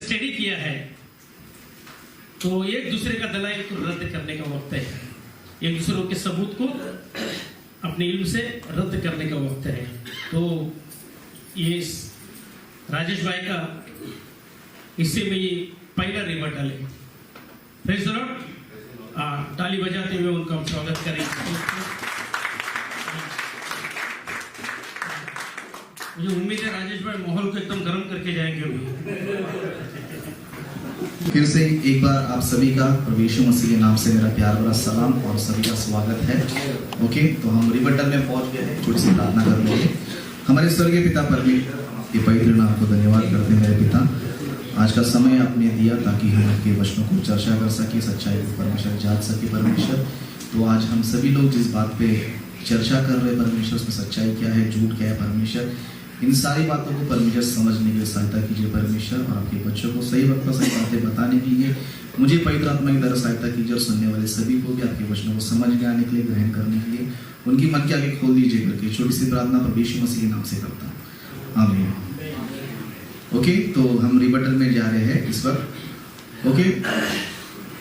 Study किया है तो एक दूसरे का दलाइल को रद्द करने का वक्त है, एक दूसरे के सबूत को अपने इल्म से रद्द करने का वक्त है। तो ये राजेश भाई का इससे में ये पहला रिबटल है। प्रेज़ द लॉर्ड, ताली बजाते हुए उनका हम स्वागत करेंगे। मुझे उम्मीद है राजेश भाई माहौल को एकदम गर्म करके जाएंगे। फिर से एक बार आप सभी का प्रभु यीशु मसीह के नाम से मेरा प्यार भरा सलाम और सभी का स्वागत है। ओके, तो हम रिबटल में पहुंच गए हैं। थोड़ी सी प्रार्थना कर लेंगे। हमारे स्वर्गीय पिता परमेश्वर, आपके पवित्र नाम को धन्यवाद करते हैं मेरे पिता। आज का समय आपने दिया ताकि हम आपके वचनों को चर्चा कर सके, सच्चाई को परमेश्वर जान सके परमेश्वर। तो आज हम सभी लोग जिस बात पे चर्चा कर रहे हैं परमेश्वर, उसमें सच्चाई क्या है, झूठ क्या है परमेश्वर, इन सारी बातों को परमेश्वर समझने के लिए सहायता कीजिए परमेश्वर। और आपके बच्चों को सही वक्त पर सही बातें बताने के लिए मुझे पवित्र आत्मा की द्वारा सहायता कीजिए और सुनने वाले सभी को भी आपके वचनों को समझने आने के लिए, ग्रहण करने के लिए उनकी मन के आगे खोल दीजिए करके छोटी सी प्रार्थना प्रभु यीशु मसीह के नाम से करता हूँ, आमीन। ओके, तो हम रिबटल में जा रहे हैं इस वक्त। ओके,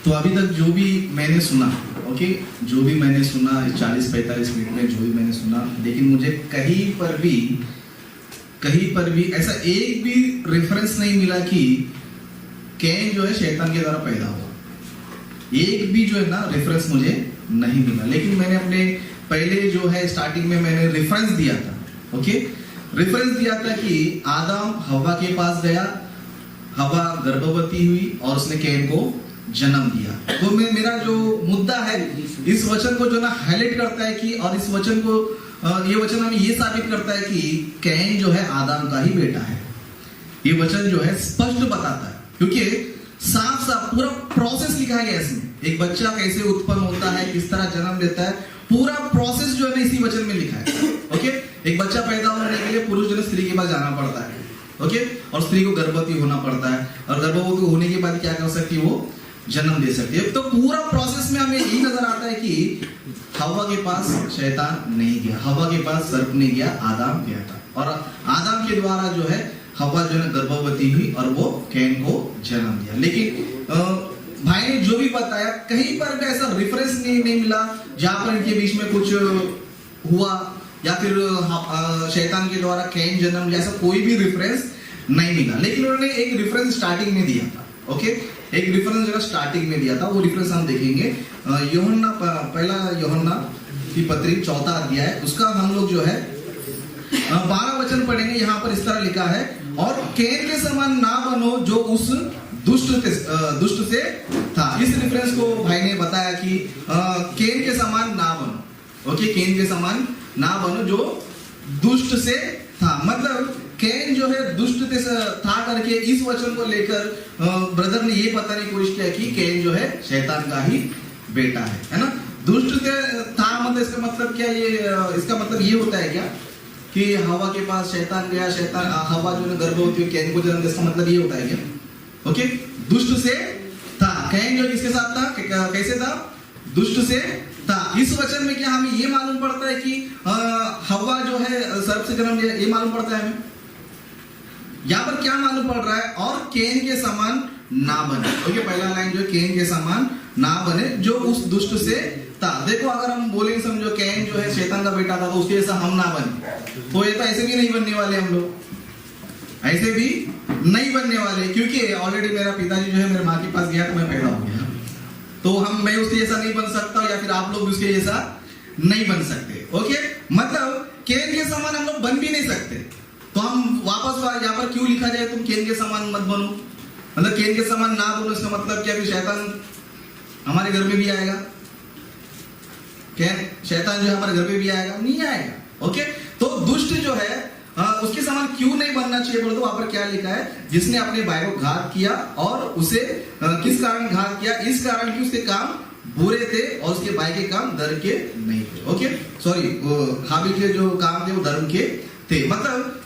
तो अभी तक जो भी मैंने सुना, ओके, जो भी मैंने सुना 40-45 मिनट में जो भी मैंने सुना, लेकिन मुझे कहीं पर भी ऐसा एक भी रेफरेंस नहीं मिला कि कैन जो है शैतान के द्वारा पैदा हुआ। एक भी जो है ना रेफरेंस मुझे नहीं मिला। लेकिन मैंने अपने पहले जो है स्टार्टिंग में मैंने रेफरेंस दिया था। ओके, रेफरेंस दिया था कि आदम हवा के पास गया, हवा गर्भवती हुई और उसने कैन को जन्म दिया। तो मेरा जो मुद्दा है इस वचन को जो ना हाईलाइट करता है कि, और इस वचन को ये वचन हमें ये साबित करता है कि कैन जो है आदम का ही बेटा है। ये वचन जो है स्पष्ट बताता है, क्योंकि साफ साफ पूरा प्रोसेस लिखा गया है इसमें। एक बच्चा कैसे उत्पन्न होता है, किस तरह जन्म लेता है, पूरा प्रोसेस जो है ना इसी वचन में लिखा है। ओके, एक बच्चा पैदा होने के लिए पुरुष जो है स्त्री के पास जाना पड़ता है। ओके, और स्त्री को गर्भवती होना पड़ता है, और गर्भवती होने के बाद क्या कर सकती है, वो जन्म दे सकती है। तो पूरा प्रोसेस में हमें यही नजर आता है कि हवा के पास शैतान नहीं गया, हवा के पास सर्प नहीं गया, आदम गया था। और आदम के द्वारा जो है हवा जो है गर्भवती हुई और वो कैन को जन्म दिया। लेकिन भाई ने जो भी बताया कहीं पर भी ऐसा रेफरेंस नहीं मिला जहां पर इनके बीच में कुछ हुआ या फिर शैतान के द्वारा कैन जन्म लिया, ऐसा कोई भी रेफरेंस नहीं मिला। लेकिन उन्होंने एक रेफरेंस स्टार्टिंग में दिया था। ओके, एक रेफरेंस जो स्टार्टिंग में दिया था, वो रेफरेंस हम देखेंगे यूहन्ना, पहला यूहन्ना की पत्री 4वां अध्याय, उसका हम लोग जो है 12 वचन पढ़ेंगे। यहाँ पर इस तरह लिखा है, और कैन के समान ना बनो जो उस दुष्ट से था। इस रेफरेंस को भाई ने बताया कि कैन के समान ना बनो। ओके, कैन के समान ना बनो जो दुष्ट से था। मतलब कैन जो है दुष्ट था करके इस वचन को लेकर ब्रदर ने ये बताने की कोशिश किया कि कैन जो है शैतान का ही बेटा है ना। दुष्ट से था मतलब इसका मतलब क्या, ये इसका मतलब ये होता है क्या कि हवा के पास शैतान गया, शैतान हवा जो है गर्भवती कैन को जन्म दिया, इसका मतलब ये होता है क्या? ओके, दुष्ट से था। कैन जो किसके साथ था, कैसे था, दुष्ट से था। इस वचन में क्या हमें ये मालूम पड़ता है कि हवा जो है सर्प से जन्म लिया, ये मालूम पड़ता है हमें। यहाँ पर क्या मालूम पड़ रहा है, और कैन के समान ना बने। ओके, पहला लाइन जो है कैन के समान ना बने जो उस दुष्ट से था। देखो, अगर हम बोलेंगे समझो कैन जो है शैतान का बेटा था, तो उसके जैसा हम ना बने, तो ये तो ऐसे भी नहीं बनने वाले हम लोग, ऐसे भी नहीं बनने वाले। क्योंकि ऑलरेडी मेरा पिताजी जो है मेरे माँ के पास गया तो मैं पैदा हो गया, तो मैं उसके जैसा नहीं बन सकता, या फिर आप लोग उसके जैसा नहीं बन सकते। ओके, मतलब कैन के समान हम लोग बन भी नहीं सकते। तो हम वापस यहाँ पर क्यों लिखा जाए तुम कैन के समान मत बनो, मतलब कैन के समान ना बनो, इसका मतलब क्या, फिर शैतान हमारे घर में भी आएगा? कैन शैतान जो है हमारे घर में भी आएगा? नहीं आएगा। ओके, तो दुष्ट जो है उसके समान क्यों नहीं बनना चाहिए बोलो तो वहां पर क्या लिखा है, जिसने अपने भाई को घात किया, और उसे किस कारण घात किया, इस कारण कि उसके काम बुरे थे और उसके भाई के काम धर्म के नहीं थे। ओके, सॉरी, हाबिल के जो काम थे वो धर्म के थे। मतलब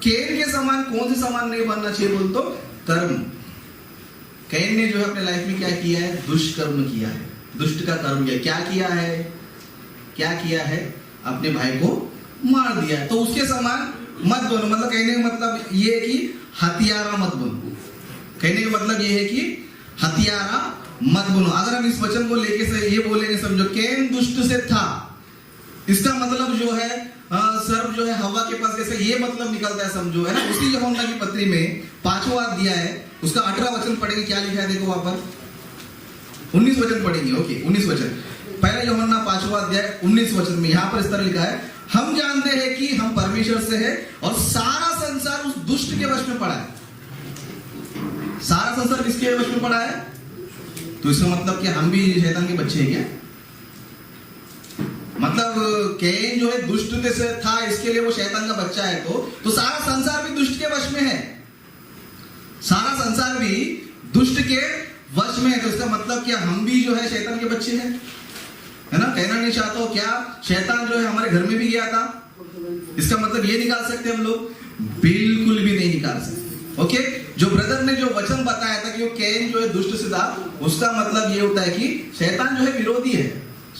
कैन के समान कौन से समान नहीं बनना चाहिए बोल तो कर्म। कैन ने जो है अपने लाइफ में क्या किया है, दुष्कर्म किया है, दुष्ट का कर्म किया। क्या किया है, क्या किया है, अपने भाई को मार दिया है। तो उसके समान मत बनो, मतलब कहने का मतलब ये है कि हत्यारा मत बनो। कहने का मतलब ये है कि हत्यारा मत बनो। अगर हम इस वचन को लेके से ये बोलेंगे, समझो कैन दुष्ट से था, इसका मतलब जो है सर्प जो है हवा के पास कैसे, ये मतलब निकलता है समझो, है ना। उसी यूहन्ना की पत्री में 5वां अध्याय है, उसका 18 वचन पढ़ेंगे, क्या लिखा है देखो वहां पर। 19 वचन पढ़ेंगे, ओके 19 वचन, पहला यूहन्ना 5वां अध्याय 19 वचन में यहां पर इस तरह लिखा है, हम जानते हैं कि हम परमेश्वर से है और सारा संसार उस दुष्ट के वश में पड़ा है। सारा संसार किसके वश में पड़ा है? तो इसका मतलब कि हम भी शैतान के बच्चे हैं क्या? मतलब कैन जो है दुष्ट से था, इसके लिए वो शैतान का बच्चा है, तो सारा संसार भी दुष्ट के वश में है। सारा संसार भी दुष्ट के वश में है, तो इसका मतलब क्या हम भी जो है शैतान के बच्चे हैं, है ना। कहना नहीं चाहता हो क्या शैतान जो है हमारे घर में भी गया था? इसका मतलब ये निकाल सकते हम लोग? बिल्कुल भी नहीं निकाल सकते। ओके, जो ब्रदर ने जो वचन बताया था कि वो कैन जो है दुष्ट से था, उसका मतलब ये होता है कि शैतान जो है विरोधी है।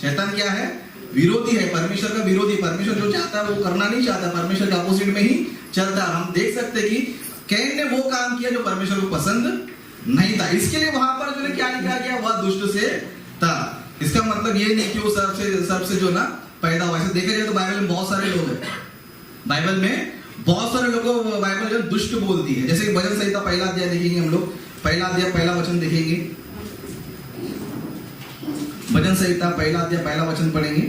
शैतान क्या है? विरोधी है, परमेश्वर का विरोधी। परमेश्वर जो चाहता है वो करना नहीं चाहता, परमेश्वर के अपोजिट में ही चलता है। हम देख सकते हैं कि कैन ने वो काम किया जो परमेश्वर को पसंद नहीं था, इसके लिए वहां पर जो है क्या लिखा गया, वह दुष्ट से था। इसका मतलब ये नहीं कि वो सर्प से जो ना पैदा हुआ। ऐसे देखा जाए तो बाइबल में बहुत सारे लोग हैं, बाइबल में बहुत सारे लोगों को बाइबल जो दुष्ट बोलती है। जैसे कि भजन संहिता पहला अध्याय देखेंगे हम लोग, पहला अध्याय पहला वचन देखेंगे, भजन संहिता पहला अध्याय पहला वचन पढ़ेंगे।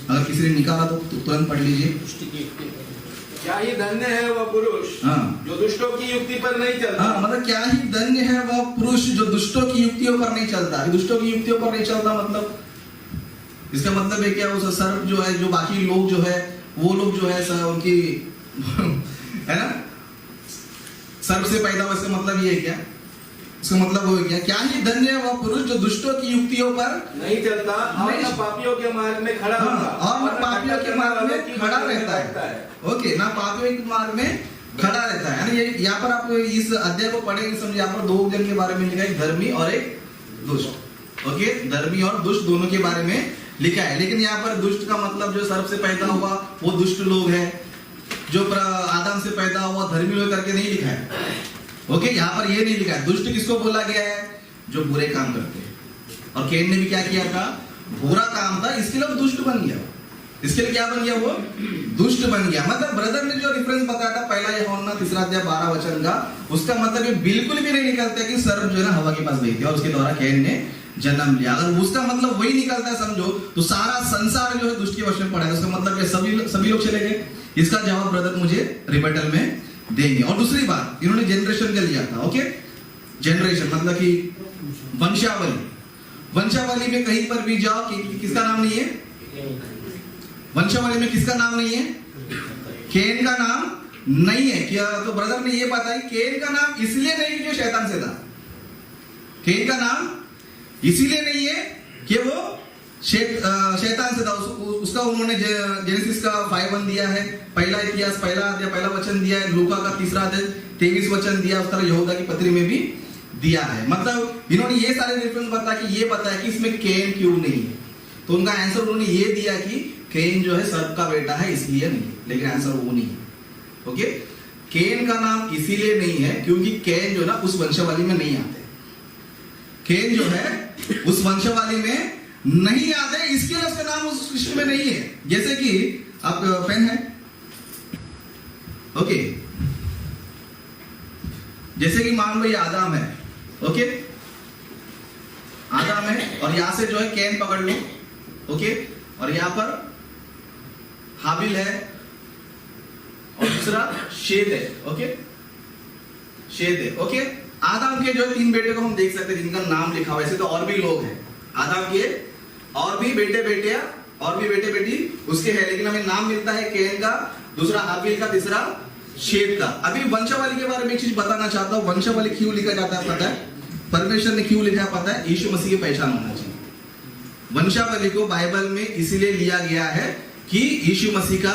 अगर किसी ने निकाला तो तुरंत पढ़ लीजिए। क्या ही धन्य है वह पुरुष जो दुष्टों की युक्ति पर नहीं चलता। मतलब क्या ही धन्य है वह पुरुष जो दुष्टों की युक्तियों पर नहीं चलता। दुष्टों की युक्तियों पर नहीं चलता मतलब इसका मतलब है क्या, उस सर्प जो है, जो बाकी लोग जो है वो लोग जो है उनकी है ना, सर्प से पैदा हुआ, इसका मतलब ये है क्या? इसका मतलब वो क्या, क्या ही धन्य है वह पुरुष जो दुष्टों की युक्तियों पर नहीं चलता और न पापियों के मार्ग में खड़ा होता और न पापियों के मार्ग में खड़ा रहता है। ओके, ना पापियों के मार्ग में खड़ा रहता है। ये यहाँ पर आप इस अध्याय को पढ़ेंगे, समझे यहाँ पर दो जन के बारे में लिखा है, धर्मी और एक दुष्ट। ओके, धर्मी और दुष्ट दोनों के बारे में लिखा है। लेकिन यहाँ पर दुष्ट का मतलब जो सर्प से पैदा हुआ वो दुष्ट लोग हैं, जो आदम से पैदा हुआ धर्मी लोग करके नहीं लिखा है। ओके, यहाँ पर ये नहीं लिखा है। दुष्ट किसको बोला गया है? जो बुरे काम करते हैं। और कैन ने भी क्या किया था? बुरा काम था, इसके लिए वो दुष्ट बन गया। इसके लिए क्या बन गया? वो दुष्ट बन गया। मतलब ब्रदर ने जो रेफरेंस बताया था पहला यूहन्ना 3 अध्याय 12 वचन का, उसका मतलब ये बिल्कुल भी नहीं निकलता कि सर्प जो है ना हवा के पास गई थी और उसके द्वारा कैन ने जन्म लिया। अगर उसका मतलब वही निकलता है समझो, तो सारा संसार जो है दुष्ट के वश में पड़ा है। उसका मतलब सभी लोग चले गए। इसका जवाब ब्रदर मुझे रिबटल में देंगे। और दूसरी बात, इन्होंने जनरेशन का लिया था। ओके, जनरेशन मतलब कि वंशावली। वंशावली में कहीं पर भी जाओ कि किसका नाम नहीं है? वंशावली में किसका नाम नहीं है? कैन का नाम नहीं है। क्या तो ब्रदर ने ये बताया कैन का नाम इसलिए नहीं कि जो शैतान से था। कैन का नाम इसीलिए नहीं है कि वो शैतान से था। उसका उन्होंने जेनेसिस का 5:1 दिया है, पहला इतिहास पहला वचन दिया है, लूका का 3 अध्याय 23 वचन दिया, उस तरह यहूदा की पत्री में भी दिया है। मतलब इन्होंने ये सारे रेफरेंस बता कि ये पता है कि इसमें कैन क्यों नहीं है। तो उनका आंसर उन्होंने ये दिया कि कैन जो है सर्प का बेटा है इसलिए नहीं, लेकिन आंसर वो नहीं है। ओके, कैन का नाम इसीलिए नहीं है क्योंकि कैन जो ना उस वंशावली में नहीं आते। कैन जो है उस वंशावली में नहीं आते, इसके लिए उसका नाम उस लिस्ट में नहीं है। जैसे कि आप पेन है, ओके, जैसे कि मान लो ये आदम है। ओके, आदम है और यहां से जो है कैन पकड़ लो। ओके, और यहां पर हाबिल है और दूसरा शेद है। ओके, शेद है। ओके, आदम के जो है 3 बेटे को हम देख सकते हैं जिनका नाम लिखा हुआ है। ऐसे तो और भी लोग हैं आदम के, और भी बेटे बेटियां और भी बेटे बेटी उसके हैं, लेकिन हमें नाम मिलता है कैन का, दूसरा हाबिल का, तीसरा शेद का। अभी वंशावली के बारे में एक चीज बताना चाहता हूं। वंशावली क्यों लिखा जाता है पता है? परमेश्वर ने क्यों लिखा है पता है? यीशु मसीह की पहचान होना चाहिए। वंशावली को बाइबल में इसीलिए लिया गया है कि यीशु मसीह का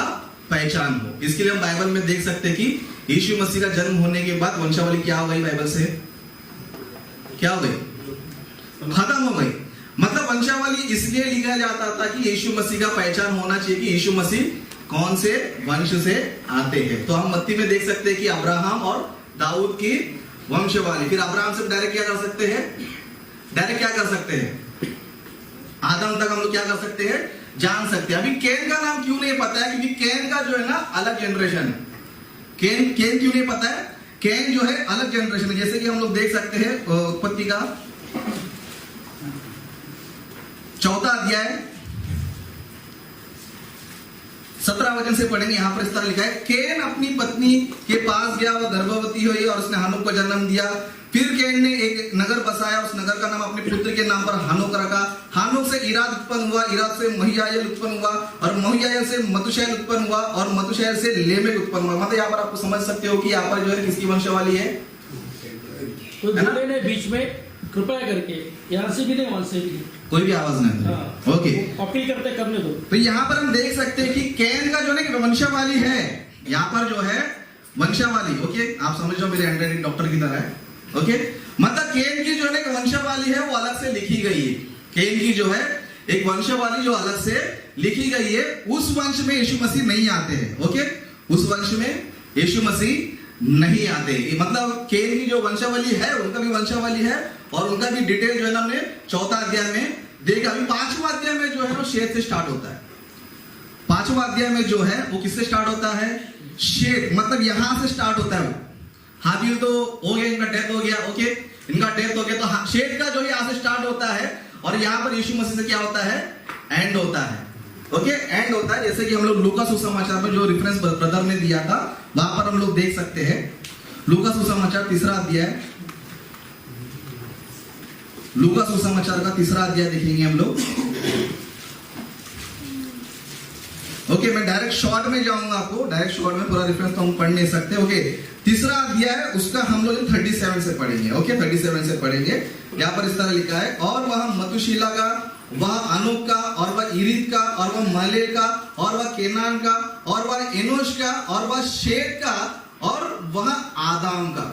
पहचान हो। इसके लिए हम बाइबल में देख सकते हैं कि यीशु मसीह का जन्म होने के बाद वंशावली क्या हो गई? बाइबल से क्या हो गई? खत्म हो गई। मतलब वंशावली इसलिए लिखा जाता था कि यीशु मसीह का पहचान होना चाहिए कि यीशु मसीह कौन से वंश से आते हैं। तो हम मत्ती में देख सकते हैं कि अब्राहम और दाऊद की वंशवाली। फिर अब्राहम से डायरेक्ट क्या कर सकते हैं, डायरेक्ट क्या कर सकते हैं, आदम तक हम लोग क्या कर सकते हैं, जान सकते हैं। अभी कैन का नाम क्यों नहीं पता है, क्योंकि कैन का जो है ना अलग जनरेशन है। कैन क्यों नहीं पता है, कैन जो है अलग जनरेशन है। जैसे कि हम लोग देख सकते हैं उत्पत्ति का 4वां अध्याय 17 वचन से पढ़ेंगे। यहां पर इस तरह लिखा है, कैन अपनी पत्नी के पास गया, वह गर्भवती हुई और उसने हनोक को जन्म दिया। फिर कैन ने एक नगर बसाया, उस नगर का नाम अपने पुत्र के नाम पर हनोक रखा। हनोक से इराद उत्पन्न हुआ, इराद से महियायल उत्पन्न हुआ और महियायल से मतुशैल उत्पन्न हुआ और मतुशैल से लेमेक उत्पन्न हुआ। मतलब यहाँ पर आपको समझ सकते हो कि यहाँ पर जो है किसकी वंशावली है। तो जोड़े ने बीच में कृपया करके यहाँ से भी नहीं वहां से भी कोई भी आवाज नहीं। हाँ। ओके, अपील करते करने दो। तो यहाँ पर हम देख सकते हैं कि कैन का जो है वंशावली है, यहाँ पर जो है वंशावली। ओके, आप समझ जाओ, मेरे हैंडराइटिंग डॉक्टर की तरह है। ओके, मतलब कैन की जो है वंशावली है वो अलग से लिखी गई है। कैन की जो है एक वंशावली जो अलग से लिखी गई है, उस वंश में यीशु मसीह नहीं आते हैं। ओके, उस वंश में यीशु मसीह नहीं आते। मतलब कैन की जो वंशावली है उनका भी वंशावली है और उनका भी डिटेल जो है ना हमने 4वां अध्याय में देखा। अभी 5वां अध्याय में जो है वो शेत से स्टार्ट होता है। 5वां अध्याय में जो है वो किससे स्टार्ट होता है, शेत, मतलब यहां से स्टार्ट होता है। वो हाबिल तो हो गया, इनका डेथ हो गया। ओके, इनका डेथ हो गया, तो शेत का जो है यहां से स्टार्ट होता है और यहां पर यीशु मसीह से क्या होता है, एंड होता है। ओके, एंड होता है। जैसे कि हम लोग लूका सुसमाचार में जो रेफरेंस ब्रदर ने दिया था वहां पर हम लोग देख सकते हैं। लूका सुसमाचार 3रा अध्याय, लूका सुसमाचार का 3रा अध्याय देखेंगे हम लोग। ओके, मैं डायरेक्ट शॉर्ट में जाऊंगा, आपको डायरेक्ट शॉर्ट में पूरा रेफरेंस तो हम पढ़ नहीं सकते। ओके, 3रा अध्याय उसका हम लोग 37 से पढ़ेंगे। ओके, 37 से पढ़ेंगे। यहाँ पर इस तरह लिखा है, और वह मतुशीला का, वह अनोक का, और वह इरीद का, और वह मलेल का, और वह केनान का, और वह एनोश का, और वह शेत का, और वह आदाम का।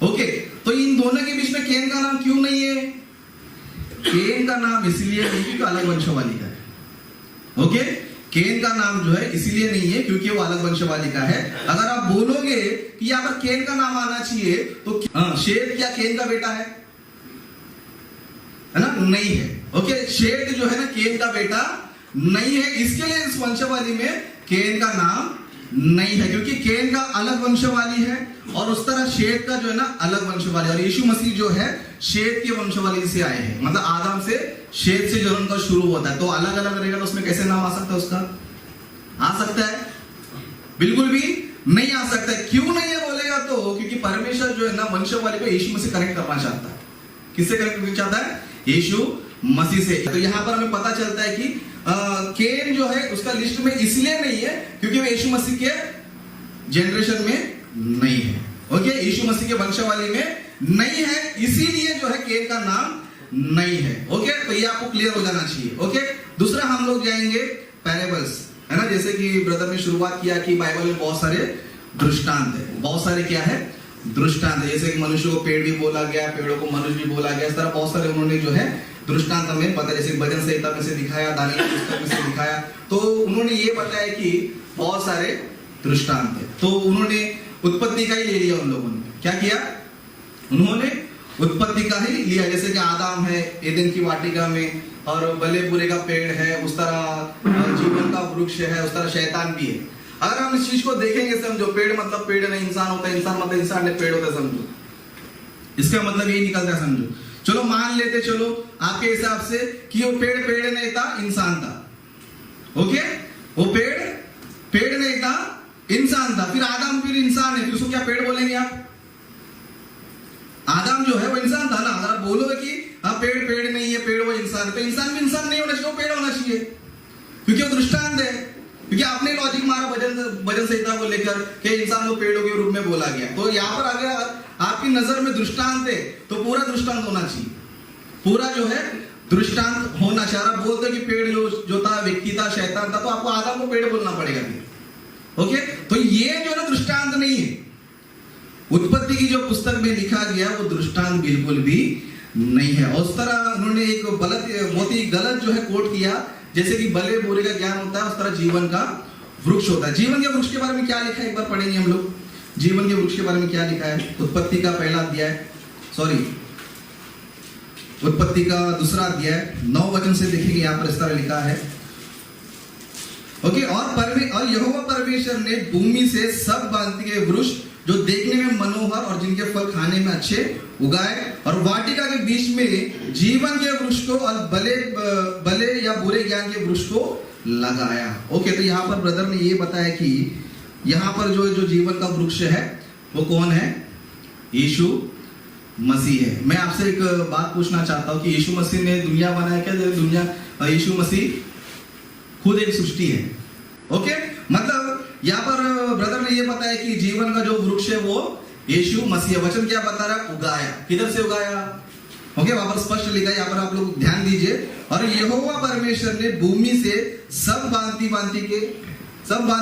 ओके, तो इन दोनों के बीच में कैन का नाम क्यों नहीं है? कैन का नाम इसलिए नहीं क्योंकि अलग वंशावली का है। ओके, कैन का नाम जो है इसलिए नहीं है क्योंकि वो अलग वंशावली का है। अगर आप बोलोगे कि यहाँ पर कैन का नाम आना चाहिए तो शेत क्या कैन का बेटा है ना? नहीं है। ओके, शेत जो है ना कैन का बेटा नहीं है, इसके लिए इस वंशावली में कैन का नाम नहीं है, क्योंकि कैन का अलग वंशावली है और उस तरह शेत का जो है ना अलग वंशावली। और यीशु मसीह जो है शेत की वंशावली से आए हैं, मतलब आदम से शेत से जो उनका शुरू होता है, तो अलग अलग रहेगा तो उसमें कैसे नाम आ सकता है उसका? आ सकता है? बिल्कुल भी नहीं आ सकता है। क्यों नहीं है बोलेगा तो क्योंकि परमेश्वर जो है ना वंशावली को यीशु मसीह कनेक्ट करना चाहता है। किससे कनेक्ट करना चाहता है? यीशु मसीह से। तो यहां पर हमें पता चलता है कि कैन जो है उसका लिस्ट में इसलिए नहीं है क्योंकि वो यीशु मसीह के जनरेशन में नहीं है। ओके, यीशु मसीह के वंशावली में नहीं है, इसीलिए जो है कैन का नाम नहीं है। ओके, तो ये आपको क्लियर हो जाना चाहिए। ओके, दूसरा हम लोग जाएंगे पैराबल्स, है ना। जैसे कि ब्रदर ने शुरुआत किया कि बाइबल में बहुत सारे दृष्टांत है, बहुत सारे क्या है दृष्टांत है। जैसे कि मनुष्य को पेड़ भी बोला गया, पेड़ों को मनुष्य भी बोला गया, इस तरह बहुत सारे उन्होंने जो है दृष्टांत हमें पता, जैसे भजन संहिता में से दिखाया, दानियल की पुस्तक में से दिखाया, तो उन्होंने ये बताया कि बहुत सारे दृष्टांत है। तो उन्होंने उत्पत्ति का ही ले लिया, उन लोगों ने क्या किया, उन्होंने उत्पत्ति का ही लिया। जैसे कि आदम है एदन की वाटिका में और भले बुरे का पेड़ है, उस तरह जीवन का वृक्ष है, उस तरह शैतान भी है। अगर हम इस चीज को देखेंगे, समझो पेड़ मतलब पेड़ नहीं इंसान होता है, इंसान मतलब इंसान नहीं पेड़ होता है, समझो इसका मतलब यही निकलता है। समझो, चलो मान लेते चलो आपके हिसाब से कि वो पेड़ नहीं था, इंसान था। ओके, वो पेड़ नहीं था, इंसान था। फिर आदम फिर इंसान है, फिर उसको क्या पेड़ बोलेंगे आप? आदम जो है वो इंसान था ना। अगर आप बोलोगे कि हाँ पेड़ नहीं है, पेड़ वो इंसान है, तो इंसान भी इंसान नहीं होना चाहिए, वो पेड़ होना चाहिए, क्योंकि वो दृष्टांत है। क्योंकि आपने लॉजिक मारा भजन संहिता को लेकर कि इंसान को पेड़ों के रूप में बोला गया। तो यहाँ पर अगर आपकी नजर में दृष्टांत है तो पूरा दृष्टांत होना चाहिए, पूरा जो है दृष्टांत होना चाहिए। आप बोलते कि पेड़ जो था व्यक्ति था, शैतान था, तो आपको आदम को पेड़ बोलना पड़ेगा। ओके, तो ये जो है दृष्टांत नहीं है। उत्पत्ति की जो पुस्तक में लिखा गया वो दृष्टांत बिल्कुल भी नहीं है। और उस तरह उन्होंने एक बहुत ही गलत जो है कोट किया, जैसे कि भले बुरे का ज्ञान होता है उस तरह जीवन का वृक्ष होता है। जीवन के वृक्ष के बारे में क्या लिखा है एक बार पढ़ेंगे हम लोग। जीवन के वृक्ष के बारे में क्या लिखा है? उत्पत्ति का पहला अध्याय, उत्पत्ति का दूसरा अध्याय 9 वचन से देखेंगे, यहाँ पर इस तरह लिखा है। ओके, और यहोवा परमेश्वर ने भूमि से सब भांति के वृक्ष जो देखने में मनोहर और जिनके फल खाने में अच्छे उगाए, और वाटिका के बीच में जीवन के वृक्ष को और भले या बुरे ज्ञान के वृक्ष को लगाया। ओके, तो यहाँ पर ब्रदर ने ये बताया कि यहाँ पर जो जीवन का वृक्ष है वो कौन है? यीशु मसीह है। मैं आपसे एक बात पूछना चाहता हूँ कि यीशु मसीह ने दुनिया बनाया क्या? दुनिया, यीशु मसीह खुद एक सृष्टि है। ओके, मतलब यहाँ पर ब्रदर ने ये बताया कि जीवन का जो वृक्ष है वो यीशु मसीह। वचन क्या बता रहा है? उगाया। किधर से उगाया? ओके, वहां पर स्पष्ट लिखा है, यहाँ पर आप लोग ध्यान दीजिए। और यहोवा परमेश्वर ने भूमि से सब भांति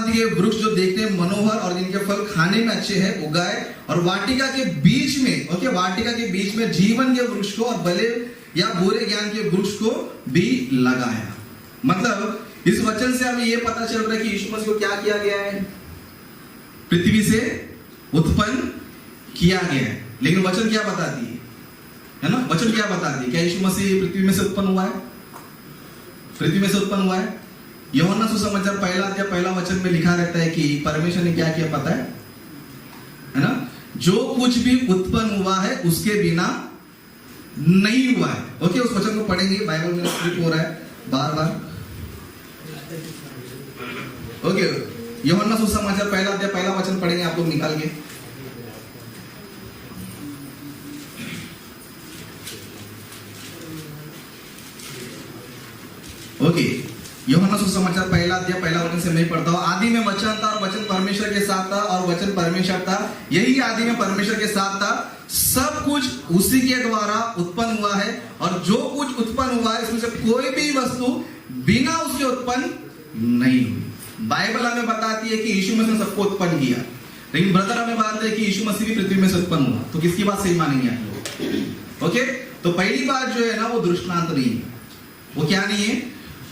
के वृक्ष जो देखने में मनोहर और जिनके फल खाने में अच्छे हैं उगाए, और वाटिका के बीच में, ओके, वाटिका के बीच में जीवन के वृक्ष को और भले या बुरे ज्ञान के वृक्ष को भी लगाया। मतलब इस वचन से हमें यह पता चल रहा है कि यीशु मसीह को क्या किया गया है? पृथ्वी से उत्पन्न किया गया है। लेकिन वचन क्या बताती है ना? वचन क्या बताती है? क्या यीशु मसीह पृथ्वी में से उत्पन्न हुआ है? पृथ्वी में से उत्पन्न हुआ है? यूहन्ना सुसमाचार पहला अध्याय पहला वचन में लिखा रहता है कि परमेश्वर ने क्या किया पता है ना? जो कुछ भी उत्पन्न हुआ है उसके बिना नहीं हुआ है। ओके, उस वचन को पढ़ेंगे, बाइबल में स्क्रिप्ट हो रहा है बार बार। ओके, यूहन्ना सुसमाचार पहला अध्याय पहला वचन पढ़ेंगे आप लोग निकाल के। ओके, यूहन्ना सुसमाचार पहला अध्याय पहला वचन से मैं पढ़ता हूं। आदि में वचन था और वचन परमेश्वर के साथ था और वचन परमेश्वर था, यही आदि में परमेश्वर के साथ था। सब कुछ उसी के द्वारा उत्पन्न हुआ है, और जो कुछ उत्पन्न हुआ है इसमें से कोई भी वस्तु बिना उसके उत्पन्न नहीं हुई। बाइबल हमें बताती है कि यीशु मसीह ने सबको उत्पन्न किया, लेकिन ब्रदर हमें बताते हैं कि यीशु मसीह भी पृथ्वी में से उत्पन्न हुआ। तो किसकी बात सही मानेंगे आप लोग? ओके, तो पहली बात जो है ना वो दृष्टांत नहीं है। वो क्या नहीं है?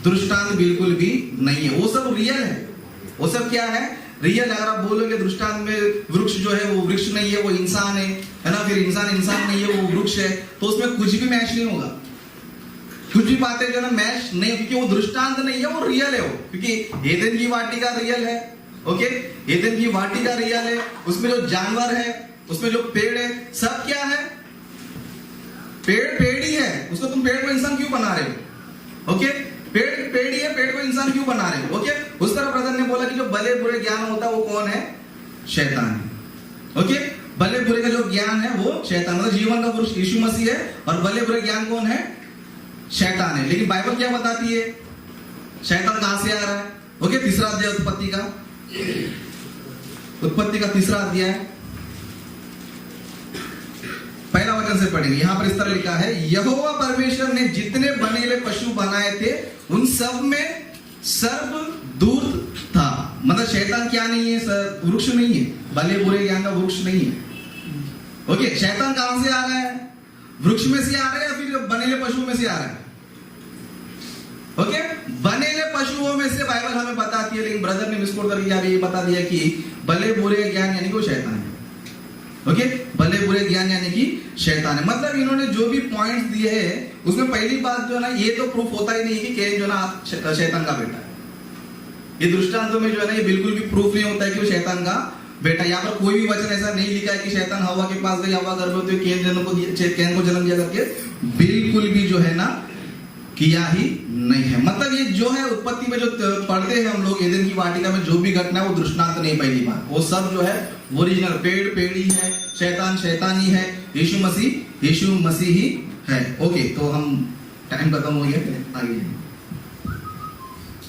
दृष्टांत बिल्कुल भी नहीं है। वो सब रियल है। वो सब क्या है? रियल। अगर आप बोलोगे दृष्टांत में वृक्ष जो है वो वृक्ष नहीं है, वो इंसान है ना, फिर इंसान नहीं है वो वृक्ष है, तो उसमें कुछ भी मैच नहीं होगा। कुछ भी बातें जो है ना मैच नहीं, क्योंकि वो दृष्टांत नहीं है, वो रियल है। वो क्योंकि एदेन की वाटिका रियल है। ओके, एदेन की वाटिका रियल है। उसमें जो जानवर है, उसमें जो पेड़ है, सब क्या है? पेड़ ही है। उसको तुम पेड़ को इंसान क्यों बना रहे हो? ओके, पेड़ ही है, पेड़ को इंसान क्यों बना रहे हो? ओके, उस तरह ब्रदर ने बोला कि जो भले बुरे ज्ञान होता है वो कौन है? शैतान है। ओके, भले बुरे का जो ज्ञान है वो शैतान, मतलब जीवन का पुरुष यीशु मसीह है, और भले बुरे ज्ञान कौन है? शैतान है। लेकिन बाइबल क्या बताती है? शैतान कहां से आ रहा है? ओके, तीसरा अध्याय उत्पत्ति का तीसरा अध्याय पहला वचन से पढ़ेंगे। यहां पर इस तरह लिखा है, यहोवा परमेश्वर ने जितने बनेले पशु बनाए थे उन सब में सर्वदूत था। मतलब शैतान क्या नहीं है? वृक्ष नहीं है, भले बुरे ज्ञान का वृक्ष नहीं है। ओके, शैतान कहां से आ रहा है? वृक्ष में से आ रहा है या फिर बनेले पशुओं में से आ रहा है? ओके, बनेले पशुओं में से बाइबल हमें बताती है, लेकिन ब्रदर ने मिसकोट करके ये बता दिया कि भले बुरे ज्ञान यानी कि वो शैतान है। ओके, भले बुरे ज्ञान यानी कि शैतान है। मतलब इन्होंने जो भी पॉइंट्स दिए हैं उसमें पहली बात जो है ना, ये तो प्रूफ होता ही नहीं कि कैन जो ना शैतान का बेटा है। ये दृष्टांतों में जो है ना, ये बिल्कुल भी प्रूफ नहीं होता है कि वो शैतान का बेटा। यहाँ पर कोई भी वचन ऐसा नहीं लिखा है कि शैतान हवा के पास गई, हवा गर्भवती कैन को जन्म दिया करके, बिल्कुल भी जो है ना किया ही नहीं है। मतलब ये जो है उत्पत्ति में जो पढ़ते हैं हम लोग, एदेन की वाटिका में जो भी घटना है वो दृष्टांत नहीं। पहली बात वो सब जो है ओरिजिनल, पेड़ ही है, शैतान ही है, यीशु मसीह ही है। ओके, तो हम टाइम खत्म हो गया, आगे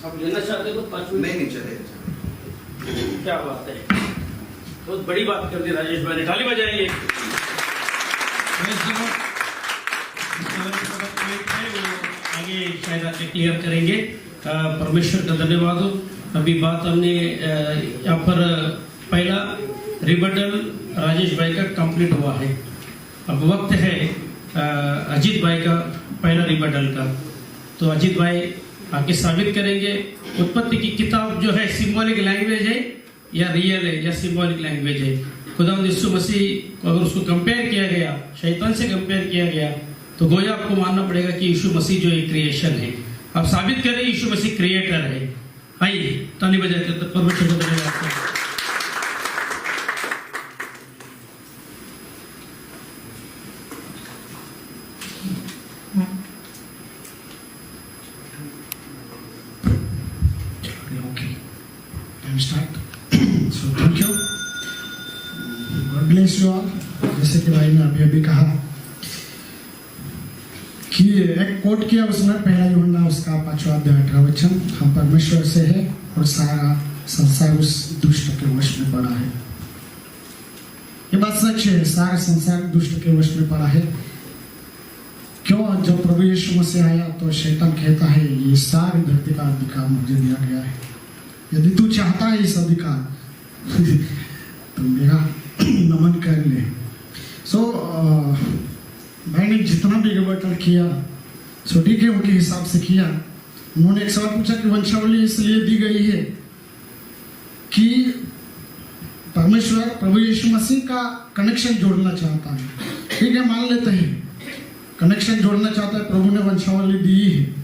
आप लेना चाहते हो? 5 मिनट नहीं चले। क्या बात है, बहुत बड़ी बात कर दी राजेश भाई ने, ताली बजाइए। आगे शायद आपसे क्लियर करेंगे। परमेश्वर का धन्यवाद हो। अभी बात हमने यहाँ पर पहला रिबटल राजेश भाई का कंप्लीट हुआ है। अब वक्त है अजीत भाई का पहला रिबटल का। तो अजीत भाई आके साबित करेंगे उत्पत्ति की किताब जो है सिंबॉलिक लैंग्वेज है या रियल है या सिंबॉलिक लैंग्वेज है। खुदावंद यीशु मसीह को अगर उसको कंपेयर किया गया, शैतान से कंपेयर किया गया, तो गोया आपको मानना पड़ेगा कि यीशु मसीह जो एक क्रिएशन है। आप साबित करें यीशु मसीह क्रिएटर है। आइए ताली बजाकर परमेश्वर को धन्यवाद करें। Okay, can we start? So thank you. God bless you all. जैसे कि भाई ने अभी कहा कि एक कोट किया उसने, पहला यूहन्ना उसका 5वां अध्याय 18वां वचन, हम परमेश्वर से है और सारा संसार उस दुष्ट के वश में पड़ा है। ये बात सच है, सारा संसार दुष्ट के वश में पड़ा है। क्यों? जब प्रभु यीशु मसीह आया तो शैतान कहता है ये सारी धरती का अधिकार मुझे दिया गया है, यदि तू चाहता है इस अधिकार तो मेरा नमन कर ले। सो भाई ने जितना भी रिबर्टल किया सो ठीक है, उनके हिसाब से किया। उन्होंने एक सवाल पूछा कि वंशावली इसलिए दी गई है कि परमेश्वर प्रभु यीशु मसीह का कनेक्शन जोड़ना चाहता है। ठीक है, मान लेते हैं कनेक्शन जोड़ना चाहता है, प्रभु ने वंशावली दी है,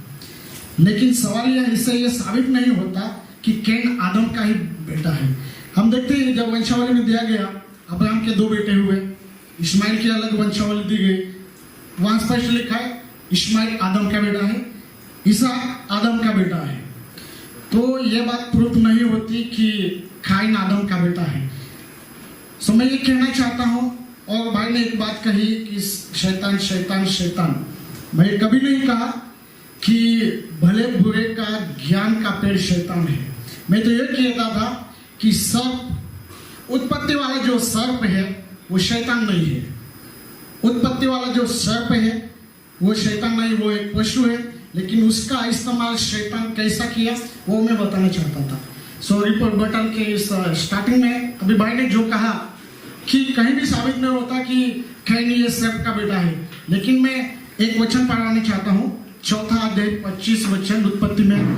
लेकिन सवाल यह इससे यह साबित नहीं होता कि कैन आदम का ही बेटा है। हम देखते हैं जब वंशावली में दिया गया, अब्राहम के 2 बेटे हुए, इस्माइल की अलग वंशावली दी गई। वहां स्पष्ट लिखा है इस्माइल आदम का बेटा है, इसहाक आदम का बेटा है। तो यह बात प्रूफ नहीं होती कि काइन आदम का बेटा है। सो मैं ये कहना चाहता हूं, और भाई ने एक बात कही कि शैतान शैतान शैतान, मैं कभी नहीं कहा कि भले बुरे का ज्ञान का पेड़ शैतान है। मैं तो ये कहता था कि सर्प, उत्पत्ति वाला जो सर्प है वो शैतान नहीं है। उत्पत्ति वाला जो सर्प है वो शैतान नहीं, वो एक पशु है, लेकिन उसका इस्तेमाल शैतान कैसा किया वो मैं बताना चाहता था। सो रिबर्टल के इस स्टार्टिंग में अभी भाई ने जो कहा कि कहीं भी साबित नहीं होता कि कैन ये सर्प का बेटा है, लेकिन मैं एक वचन पढ़ाना चाहता हूँ, 4 अध्याय 25 वचन उत्पत्ति में,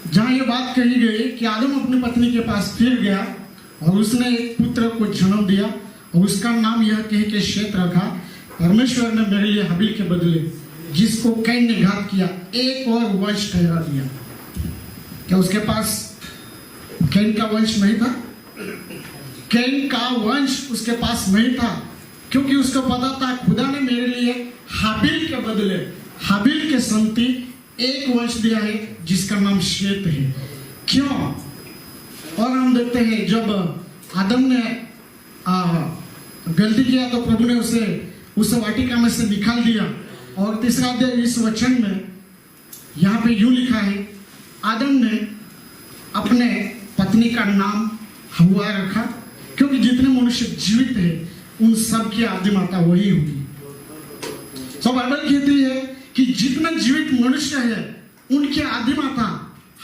जहाँ ये बात कही गई कि आदम अपनी पत्नी के पास फिर गया और उसने एक पुत्र को जन्म दिया और उसका नाम यह कह के शेत रखा, परमेश्वर ने मेरे लिए हबील के बदले जिसको कैन ने घात किया एक और वंश ठहरा दिया। क्या उसके पास कैन का वंश नहीं था? कैन का वंश उसके पास नहीं था, क्योंकि उसको पता था खुदा ने मेरे लिए हाबिल के बदले, हाबिल के संति एक वंश दिया है जिसका नाम शेत है। क्यों? और हम देखते हैं जब आदम ने गलती किया तो प्रभु ने उसे उस वाटिका में से निकाल दिया। और तीसरा अध्याय इस वचन में यहाँ पे यूं लिखा है, आदम ने अपने पत्नी का नाम हवा रखा, क्योंकि जितने मनुष्य जीवित है उन सब की आदि माता वही होगी। तो बाइबल कहती है कि जितने जीवित मनुष्य है उनकी आदि माता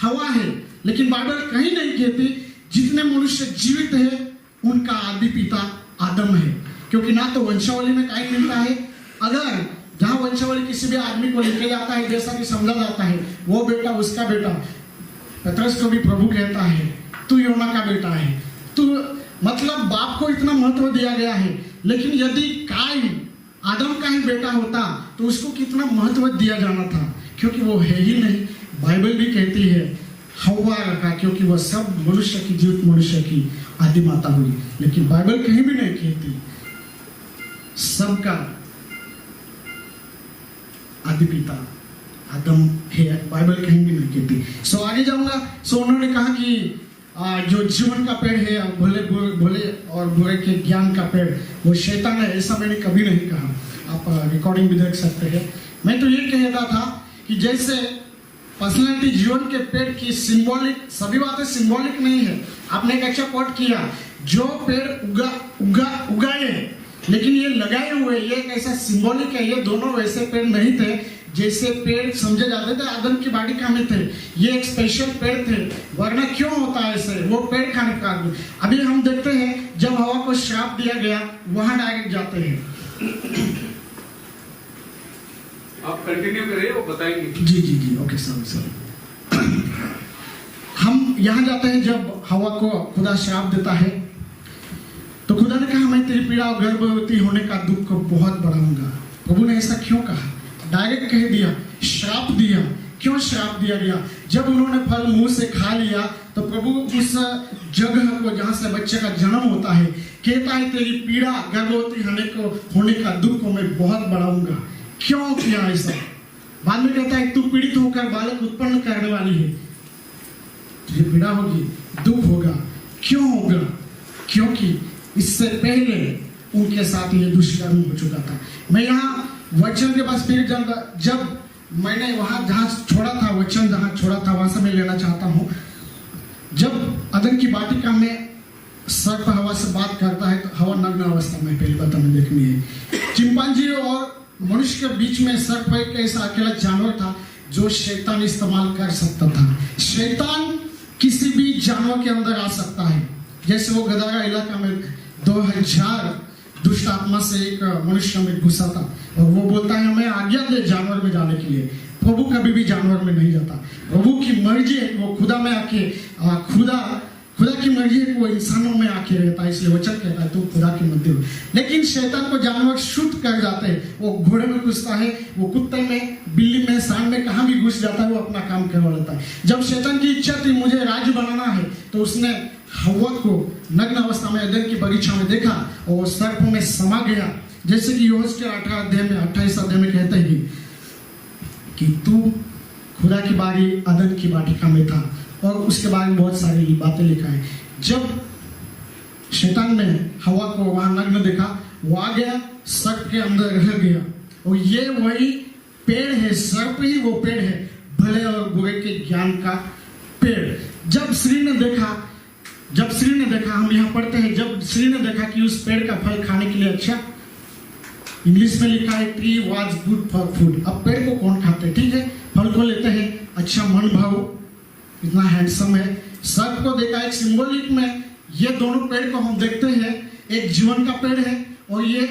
हवा है, लेकिन बाइबल कहीं नहीं कहती जितने मनुष्य जीवित है उनका आदि पिता आदम है, क्योंकि ना तो वंशावली में कहीं मिलता है। अगर जहां वंशावली किसी भी आदमी को लिखा जाता है जैसा कि समझा जाता है वो बेटा उसका बेटा, पतरस को भी प्रभु कहता है तू योना का बेटा है, तू, मतलब बाप को इतना महत्व दिया गया है। लेकिन यदि काइन आदम का ही बेटा होता तो उसको कितना महत्व दिया जाना था, क्योंकि वो है ही नहीं। बाइबल भी कहती है हवा रखा, क्योंकि वह सब मनुष्य की, जीवित मनुष्य की आदि माता हुई, लेकिन बाइबल कहीं भी नहीं कहती सबका आदि पिता आदम है, बाइबल कहीं भी नहीं कहती। सो आगे जाऊंगा। सो उन्होंने कहा कि जो जीवन का पेड़ है भोले और बुरे के ज्ञान का पेड़ वो शैतान है, ऐसा मैंने कभी नहीं कहा। आप रिकॉर्डिंग भी देख सकते हैं। मैं तो ये कहता था कि जैसे पर्सनालिटी जीवन के पेड़ की सिंबॉलिक, सभी बातें सिंबॉलिक नहीं है। आपने एक अच्छा कोट किया, जो पेड़ उगाए लेकिन ये लगाए हुए, ये एक ऐसा सिंबॉलिक है। ये दोनों वैसे पेड़ नहीं थे जैसे पेड़ समझे जाते थे आदम की वाटिका में थे। ये एक स्पेशल पेड़ थे, वरना क्यों होता है ऐसे? वो पेड़ खाने का। अभी हम देखते हैं जब हवा को श्राप दिया गया वहां डायरेक्ट जाते हैं। आप कंटिन्यू करिए, वो बताएंगे। जी ओके, सॉरी। हम यहाँ जाते हैं जब हवा को खुदा श्राप देता है तो खुदा खुदा ने कहा मैं तेरी पीड़ा और गर्भवती होने का दुख को बहुत बढ़ाऊंगा। प्रभु ने ऐसा क्यों कहा? डायरेक्ट कह दिया, श्राप दिया। क्यों श्राप दिया गया? जब उन्होंने फल मुंह से खा लिया तो प्रभु उस जगह को जहां से बच्चे का जन्म होता है कहता है तेरी पीड़ा गर्भवती होने का दुख को मैं बहुत बढ़ाऊंगा। क्यों किया ऐसा? बाद में कहता है तू पीड़ित होकर बालक उत्पन्न करने वाली है, तुझे पीड़ा होगी, दुख होगा। क्यों होगा? क्योंकि इससे पहले उनके साथ ये दुष्कर्म हो चुका था। मैं यहाँ वचन के पास फिर जाऊंगा। जब मैंने वहां जहां छोड़ा था, वचन जहां छोड़ा था वहां से मैं लेना चाहता हूं। जब अदन की वाटिका में सर्प हवा से बात करता है तो हवा नग्न अवस्था में पहली बात हमें देखनी है। चिंपांजी और मनुष्य के बीच में सर्प एक ऐसा अकेला जानवर था जो शैतान इस्तेमाल कर सकता था। शैतान किसी भी जानवर के अंदर आ सकता है। जैसे वो गदारा इलाका में 2000 दुष्ट आत्मा से एक मनुष्य में घुसा था और वो बोलता है हमें आज्ञा दे जानवर में जाने के लिए। प्रभु कभी भी जानवर में नहीं जाता। प्रभु की मर्जी है वो खुदा में आके खुदा की मर्जी है वो इंसानों में आके रहता है। इसलिए वचन कहता है तो खुदा के मध्य हो। लेकिन शैतान को जानवर शुद्ध कर जाते हैं। वो घोड़े में घुसता है, वो कुत्ते में, बिल्ली में, सांड में, कहां भी घुस जाता है, वो अपना काम करवा लेता है। जब शैतान की इच्छा थी मुझे राज्य बनाना है तो उसने हवा को नग्न अवस्था में एदन की बगीचा में देखा और वो सर्प में समा गया। जैसे कि योहस के 18 अध्याय में 28 अध्याय में कहते हैं कि तू खुदा की बारी अदन की वाटिका में था और उसके बारे में बहुत सारी बातें लिखा है। जब शैतान ने हवा को वहां नग्न देखा वो आ गया, सर्प के अंदर रह गया। और ये वही पेड़ है, सर्प ही वो पेड़ है, भले और बुरे के ज्ञान का पेड़। जब स्त्री ने देखा हम यहाँ पढ़ते हैं, जब स्त्री ने देखा कि उस पेड़ का फल खाने के लिए अच्छा, इंग्लिश में लिखा है tree was good for food. अब पेड़ को कौन खाते हैं? ठीक है, फल को लेते हैं, अच्छा मन भाव, इतना हैंडसम है। सर्प को देखा एक सिंबॉलिक में, ये दोनों पेड़ को हम देखते हैं, एक जीवन का पेड़ है और ये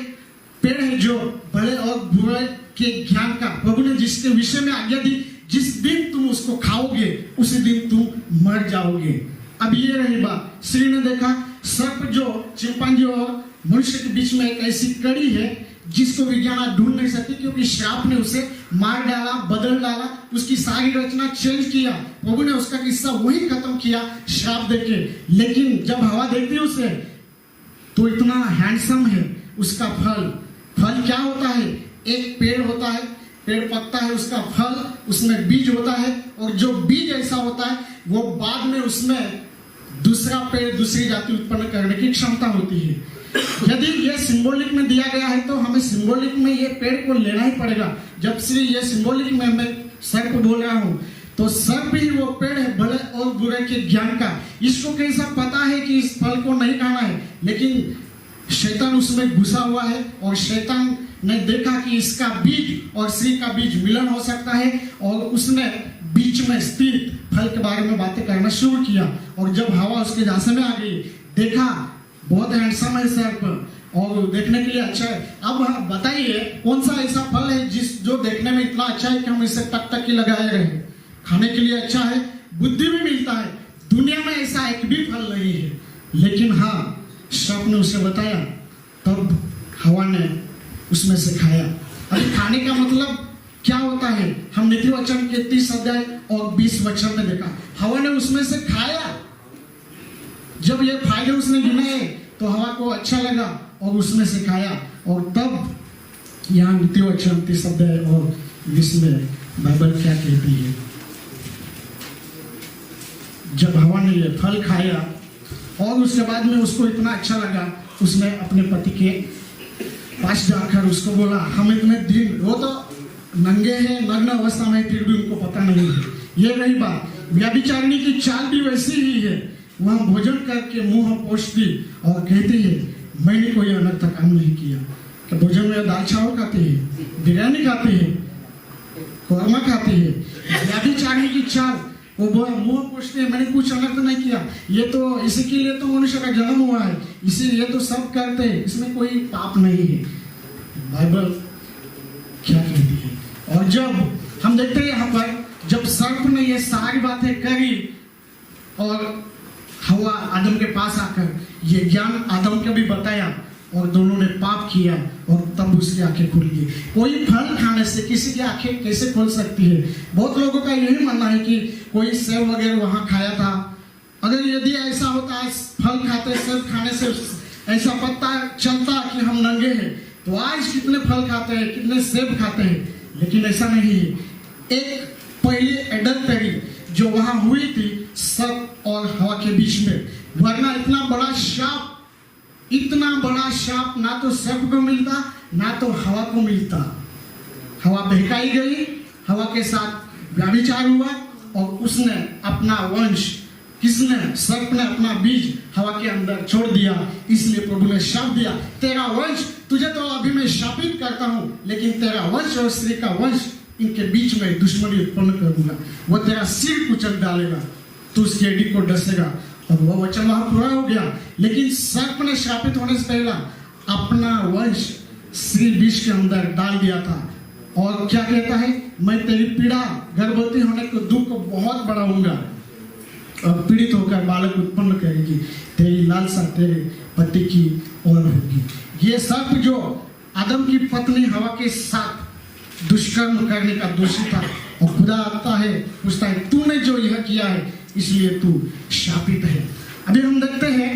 पेड़ है जो भले और बुरे के ज्ञान का। प्रभु ने जिसके विषय में आज्ञा दी जिस दिन तुम उसको खाओगे उसी दिन तुम मर जाओगे। अब ये रही बात, स्त्री ने देखा सर्प जो चिंपांजी और मनुष्य के बीच में एक ऐसी कड़ी है जिसको विज्ञान आज ढूंढ नहीं सकती, क्योंकि श्राप ने उसे मार डाला, बदल डाला, उसकी सारी रचना चेंज किया। प्रभु ने उसका किस्सा वही खत्म किया श्राप देके। लेकिन जब हवा देखती है उसे तो इतना हैंडसम है उसका फल क्या होता है? एक पेड़ होता है, पेड़ पकता है, उसका फल, उसमें बीज होता है और जो बीज ऐसा होता है वो बाद में उसमें दूसरा पेड़, दूसरी जाति उत्पन्न करने की क्षमता होती है। यदि ये सिंबॉलिक में दिया गया है तो हमें सिंबॉलिक में ये पेड़ को लेना ही पड़ेगा। जब से ये सिंबॉलिक में मैं सर्प बोल रहा हूं तो सर्प ही वो पेड़ है भले और बुरे के ज्ञान का। इसको कैसा पता है कि इस फल को नहीं खाना है, लेकिन शैतान उसमें घुसा हुआ है और शैतान ने देखा कि इसका बीज और स्त्री का बीज मिलन हो सकता है और उसने बीच में स्थित फल के बारे में बातें करना शुरू किया। और जब हवा उसके झांसे में आ गई, देखा बहुत हैंडसम है सर्प और देखने के लिए अच्छा है। अब बताइए कौन सा ऐसा फल है जो देखने में इतना अच्छा है कि हम इसे टक ही लगाए रहे, खाने के लिए अच्छा है, बुद्धि भी मिलता है। दुनिया में ऐसा एक भी फल नहीं है। लेकिन हाँ, सर्प ने उसे बताया, तब हवा ने उसमें से खाया। अभी खाने का मतलब क्या होता है हम नीति वचन के 30 अध्याय और 20 वचन में देखा। हवा ने उसमें से खाया। जब ये फायदे उसने गिनाए तो हवा को अच्छा लगा और उसमें से खाया। और तब यहाँ नीति वचन 30 अध्याय और 20 में बाइबल क्या कहती है? जब हवा ने ये फल खाया और उसके बाद में उसको इतना अच्छा लगा, उसने अपने पति के पास जाकर उसको बोला, हम इतने दिन, वो तो नंगे हैं, नग्न अवस्था में, फिर भी उनको पता नहीं है। ये रही बात, व्यभिचारिणी की चाल भी वैसी ही है। वह भोजन करके मुंह पोंछती और कहती है मैंने कोई अनर्थ काम नहीं किया। कि भोजन में दाल चावल खाते हैं, बिरयानी खाते हैं, कौरमा खाते हैं। व्यभिचारिणी की चाल, वो मुंह पोंछते हैं, मैंने कुछ अनर्थ नहीं किया। ये तो इसी के लिए तो मनुष्य का जन्म हुआ है, इसीलिए तो सब करते हैं, इसमें कोई पाप नहीं है। बाइबल क्या कहती है? और जब हम देखते हैं यहाँ पर, जब सर्प ने ये सारी बातें करी और हवा आदम के पास आकर ये ज्ञान आदम को भी बताया और दोनों ने पाप किया और तब उसकी आंखें खुल गई। कोई फल खाने से किसी की आंखें कैसे खुल सकती है? बहुत लोगों का यही मानना है कि कोई सेब वगैरह वहां खाया था, अगर यदि ऐसा होता फल खाते सेब खाने से ऐसा पता चलता कि हम नंगे हैं तो आज कितने फल खाते हैं, कितने सेब खाते हैं। लेकिन ऐसा नहीं है। एक पहले एडल्टरी जो वहां हुई थी सर्प और हवा के बीच में, वरना इतना बड़ा शाप ना तो सर्प को मिलता ना तो हवा को मिलता। हवा बहकाई गई, हवा के साथ व्यभिचार हुआ और उसने अपना वंश, किसने? सर्प ने अपना बीज हवा के अंदर छोड़ दिया। इसलिए प्रभु ने शाप दिया, तेरा वंश, तुझे तो अभी मैं शापित करता हूं, लेकिन तेरा वंश और स्त्री का वंश, इनके बीच में दुश्मनी उत्पन्न करूंगा। वो तेरा सिर कुचल डालेगा, तू उसकी एड़ी को डसेगा। और वो वचन वहां पूरा हो गया। लेकिन सर्प ने श्रापित होने से पहले अपना वंश स्त्री बीज के अंदर डाल दिया था। और क्या कहता है? मैं तेरी पीड़ा, गर्भवती होने को दुख को बहुत बढ़ाऊंगा और पीड़ित होकर बालक उत्पन्न करेगी। तेरी लालसा तेरे पति की ओर होगी। ये सर्प जो आदम की पत्नी हवा के साथ दुष्कर्म करने का दोषी था, और खुदा आता है, पूछता है तूने जो यह किया है इसलिए तू शापित है। अभी हम देखते हैं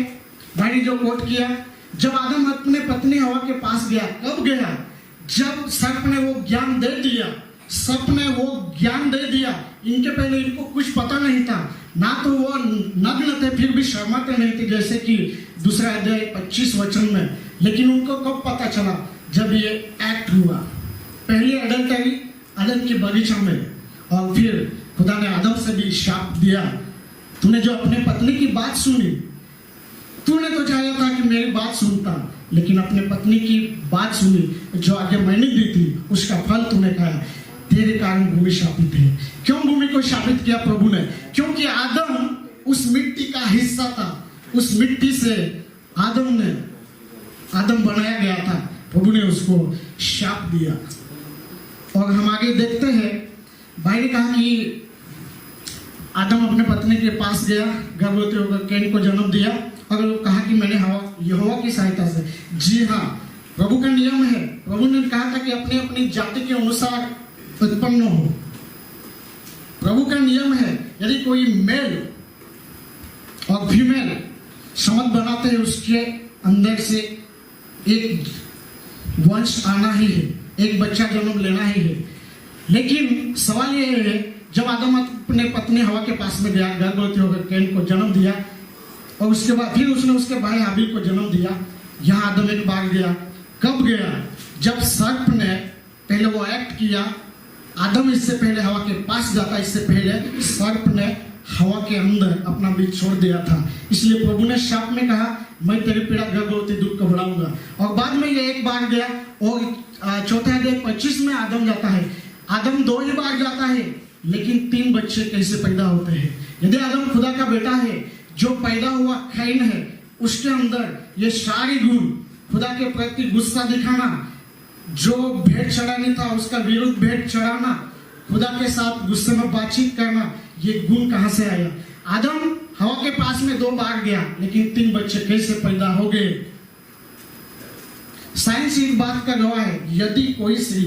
भाई जो कोट किया, जब आदम अपने पत्नी हवा के पास गया, कब गया? जब सर्प ने वो ज्ञान दे दिया। सर्प ने वो ज्ञान दे दिया। इनके पहले इनको कुछ पता नहीं था, ना तो वो नग्न थे फिर भी शर्माते नहीं थे, जैसे कि दूसरा अध्याय 25 वचन में। लेकिन उनको कब पता चला? जब ये एक्ट हुआ। पहले एडल्टरी आदम के बगीचा में, और फिर खुदा ने आदम से भी शाप दिया, तूने जो अपने पत्नी की बात सुनी, तूने तो चाहा था कि मेरी बात सुनता, लेकिन अपने पत्नी की बात सुनी जो आगे मैंने दी थी, उसका फल तूने खाया, तेरे कारण भूमि शापित है। क्यों भूमि को शापित किया प्रभु ने? क्योंकि आदम उस मिट्टी का हिस्सा था। उस मिट्टी से आदम बनाया गया था। प्रभु ने उसको शाप दिया। और हम आगे देखते हैं, भाई ने कहा कि आदम अपने पत्नी के पास गया, गर्भवती होकर कैन को जन्म दिया, और वो कहा कि मैंने यहोवा की सहायता से। जी हाँ, प्रभु का नियम है। प्रभु ने कहा था कि अपनी अपनी जाति के अनुसार उत्पन्न हो। प्रभु का नियम है, यदि कोई मेल और फीमेल समझ बनाते हैं, उसके अंदर से एक वंश आना ही है, एक बच्चा जन्म लेना ही है। लेकिन सवाल यह है, जब आदम अपने पत्नी हवा के पास में गया, गर्भवती होकर कैन को जन्म दिया, और उसके बाद फिर उसने उसके भाई हाबिल को जन्म दिया। यहाँ आदम एक बार गया। कब गया? जब सर्प ने पहले वो एक्ट किया। आदम इससे पहले हवा के पास जाता, इससे पहले सर्प ने हवा के अंदर अपना बीज छोड़ दिया था। इसलिए प्रभु ने शाप में कहा, मैं तेरी पीड़ा गर्भवती दुख को बढ़ाऊंगा। और बाद में ये एक बार गया, और चौथे अध्याय 25 में आदम जाता है। आदम 2 ही बार जाता है, लेकिन 3 बच्चे कैसे पैदा होते हैं? यदि आदम खुदा का बेटा है, जो पैदा हुआ कैन है, उसके अंदर ये सारी गुण, खुदा के प्रति गुस्सा दिखाना, जो भेंट चढ़ानी था उसका विरुद्ध भेंट चढ़ाना, खुदा के साथ गुस्से में बातचीत करना, ये गुण कहां से आया? आदम हवा के पास में 2 बार गया, लेकिन 3 बच्चे कैसे पैदा हो गए? साइंस इस बात का गवाह है, यदि कोई स्त्री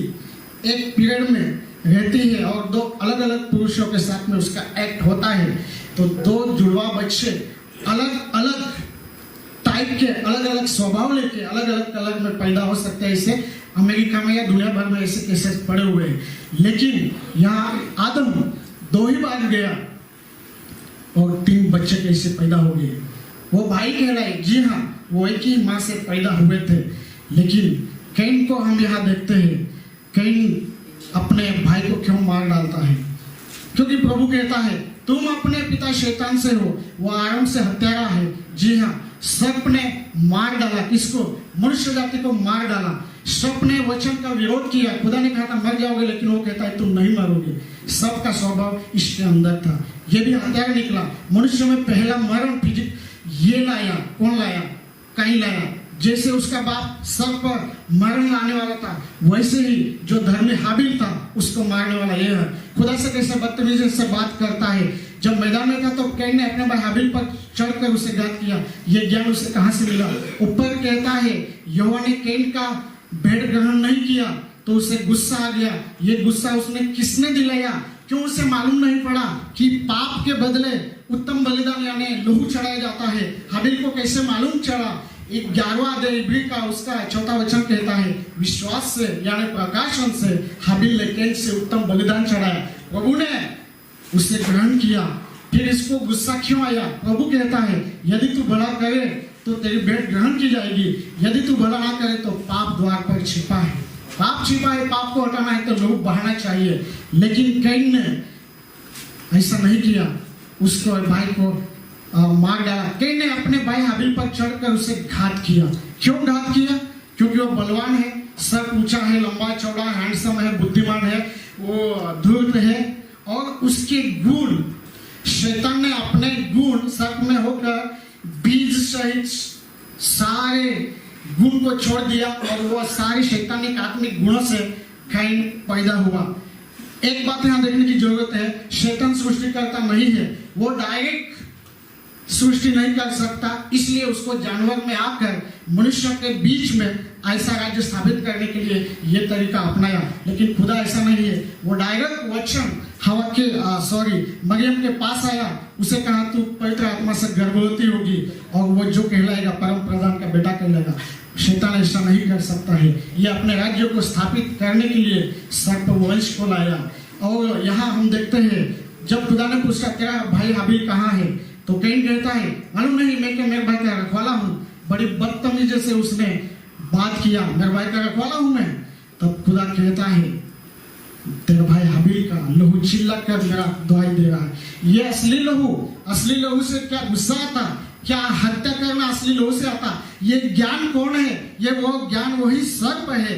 एक पीरियड में रहती है और 2 अलग अलग पुरुषों के साथ में उसका एक्ट होता है, तो 2 जुड़वा बच्चे अलग अलग टाइप के, अलग अलग स्वभाव लेके, अलग अलग कलर में पैदा हो सकते हैं। इसे अमेरिका में या दुनिया भर में ऐसे केसेस पड़े हुए हैं। लेकिन यहाँ आदम 2 ही बार गया और 3 बच्चे कैसे पैदा हो गए? वो भाई कहलाए। जी हाँ, वो एक ही माँ से पैदा हुए थे। लेकिन कैन को हम यहाँ देखते हैं, कैन अपने भाई को क्यों मार डालता है? क्योंकि प्रभु कहता है, तुम अपने पिता शैतान से हो, वो आराम से हत्यारा है। जी हाँ, सर्प ने मार डाला। किसको? मनुष्य जाति को मार डाला। सर्प ने वचन का विरोध किया। खुदा ने कहा था मर जाओगे, लेकिन वो कहता है तुम नहीं मरोगे। सर्प का स्वभाव इसके अंदर था। ये भी हत्यारा निकला। मनुष्य में पहला मरण ये लाया। कौन लाया? कैन लाया। जैसे उसका बाप सर्प पर मरण लाने वाला था, वैसे ही जो धर्मी हाबिल था उसको मारने वाला ये है। खुदा से कैसे बदतमीजी से बात करता है। जब मैदान में था तो कैन ने अपने भाई हाबिल पर चढ़कर उसे घात किया। ये ज्ञान उसे कहां से मिला? ऊपर कहता है यहोवा ने कैन का भेंट ग्रहण नहीं किया तो उसे गुस्सा आ गया। ये गुस्सा उसने किसने दिलाया? क्यों उसे मालूम नहीं पड़ा कि पाप के बदले उत्तम बलिदान यानी लहू चढ़ाया जाता है? हाबिल को कैसे मालूम चला? 11वां अध्याय इब्री का उसका 4था वचन कहता है विश्वास से यानी प्रकाशन से हाबिल ने कैन से उत्तम बलिदान चढ़ाया, प्रभु ने उसे ग्रहण किया। फिर इसको गुस्सा क्यों आया? प्रभु कहता है यदि तू भला करे तो तेरी भेंट ग्रहण की जाएगी, यदि तू भला ना करे तो पाप द्वार पर छिपा है। पाप छिपा है, पाप को हटाना है तो लोग बहाना चाहिए। लेकिन कैन ने ऐसा नहीं किया, उसको भाई को मार डाला। कैन ने अपने भाई हाबिल पर चढ़कर उसे घात किया। क्यों घात किया? क्योंकि वो बलवान है, सर ऊंचा है, लंबा चौड़ा, हैंडसम है, बुद्धिमान है, वो धूर्त है और उसके गुण, शैतान ने अपने गुण सर में होकर बीज सहित सारे गुण को छोड़ दिया और वो सारे शैतानिक आत्मिक गुणों से कैन पैदा हुआ। एक बात यहां देखने की जरूरत है, शैतान सृष्टिकर्ता नहीं है, वो डायरेक्ट सृष्टि नहीं कर सकता, इसलिए उसको जानवर में आकर मनुष्य के बीच में ऐसा राज्य स्थापित करने के लिए ये तरीका अपनाया। लेकिन खुदा ऐसा नहीं है, वो डायरेक्ट वचन हवा के मरियम के पास आया, उसे कहा तू पवित्र आत्मा से गर्भवती होगी और वो जो कहलाएगा परम प्रधान का बेटा कहलाएगा। शैतान ऐसा नहीं कर सकता है, ये अपने राज्य को स्थापित करने के लिए सर्प वंश को लाया। और यहाँ हम देखते हैं जब खुदा ने पूछा तेरा भाई हाबिल कहाँ है तो कैन कहता है मालूम नहीं, मैं मेरे भाई का रखवाला हूँ। बड़ी बदतमीजी से उसने बात किया, मेरे भाई का रखवाला हूँ मैं। तब खुदा कहता है तेरे भाई हाबिल का लहू चिल्ला कर मेरा दुआई दे रहा है। ये असली लहू से क्या गुस्सा आता, क्या हत्या करना असली लहू से आता? ये ज्ञान कौन है? ये वो ज्ञान वही सर्प है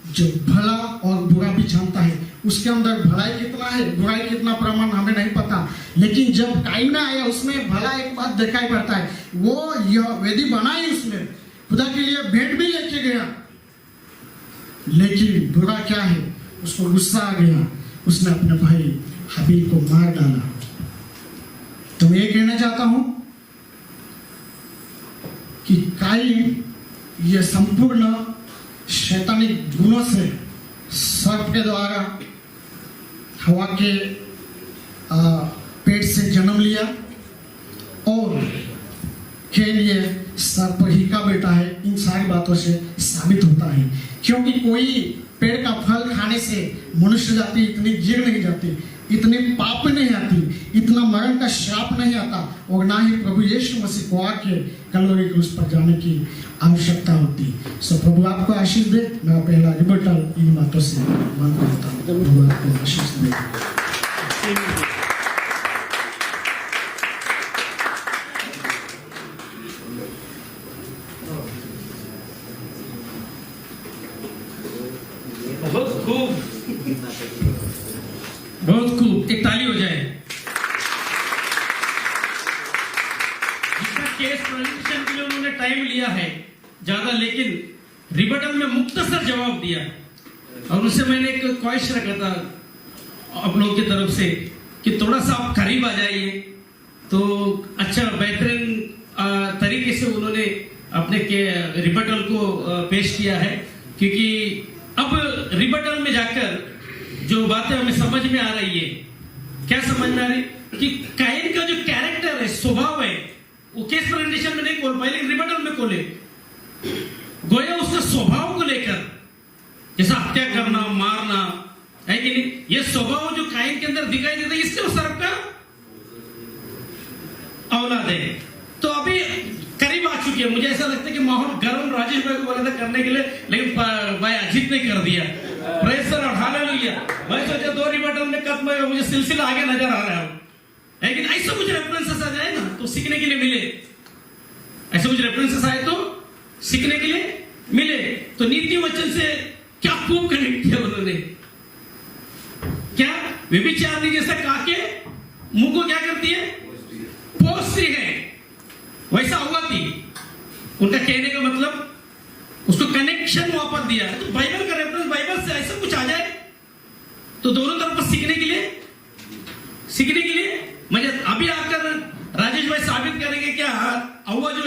जो भला और बुरा भी जानता है। उसके अंदर भलाई कितना है, बुराई कितना प्रमाण हमें नहीं पता, लेकिन जब काइन में आया उसमें भला एक बात दिखाई पड़ता है, वो यह वेदी बनाई, उसमें खुदा के लिए भेंट भी लेके गया। लेकिन बुरा क्या है, उसको गुस्सा आ गया, उसने अपने भाई हाबिल को मार डाला। तो मैं ये कहना चाहता हूं कि काइन ये संपूर्ण शैतानिक गुणों से सर्प के द्वारा हवा के पेट से जन्म लिया और कैन ये सर्प ही का बेटा है। इन सारी बातों से साबित होता है, क्योंकि कोई पेड़ का फल खाने से मनुष्य जाति इतनी गिर नहीं जाती, इतनी पाप नहीं आती, इतना मरण का श्राप नहीं आता और ना ही प्रभु यीशु मसीह को आके कलवरी क्रूस पर जाने की आवश्यकता होती। सो प्रभु आपको आशीष दे। मेरा पहला रिबटल इन बातों से बंद करता हूँ। प्रभु आपको आशीष दे। बहुत खूब, एक ताली हो जाए। केस प्रेजेंटेशन के लिए उन्होंने टाइम लिया है ज्यादा, लेकिन रिबटल में मुख्तसर जवाब दिया और उससे मैंने एक ख्वाहिश रखा था आप लोगों की तरफ से कि थोड़ा सा आप करीब आ जाइए, तो अच्छा बेहतरीन तरीके से उन्होंने अपने के रिबटल को पेश किया है। क्योंकि अब रिबटल में जाकर जो बातें हमें समझ में आ रही है, क्या समझ में आ रही कि काइन का जो कैरेक्टर है, स्वभाव है, वो केस प्रेजेंटेशन में नहीं खोल पाए लेकिन रिबटल में खोले। गोया उसका स्वभाव को लेकर, जैसा हत्या करना, मारना है कि नहीं, ये स्वभाव जो काइन के अंदर दिखाई देता है, इसलिए वो सर्प का औलाद है। तो अभी करीब आ चुकी है, मुझे ऐसा लगता है कि माहौल गर्म राजेश भाई को बोला था करने के लिए, लेकिन भाई अजीत ने कर दिया। प्रेज सर और हालेलुया। मैं सोचा 2 रिबटल में खत्म होगा, मुझे सिलसिला आगे नजर आ रहा है। लेकिन ऐसा कुछ रेफरेंसेस आ जाए ना तो सीखने के लिए मिले, ऐसे कुछ रेफरेंसेस आए तो सीखने के लिए मिले। तो नीति वचन से क्या खूब कनेक्ट किया उन्होंने, क्या व्यभिचारिणी जैसा काके मुंह को क्या करती है, पोसती है, वैसा हुआ थी। उनका कहने का मतलब उसको कनेक्शन वापस दिया। तो बाइबल का रेफरेंस, बाइबल से ऐसा कुछ आ जाए तो दोनों तरफ सीखने के लिए मुझे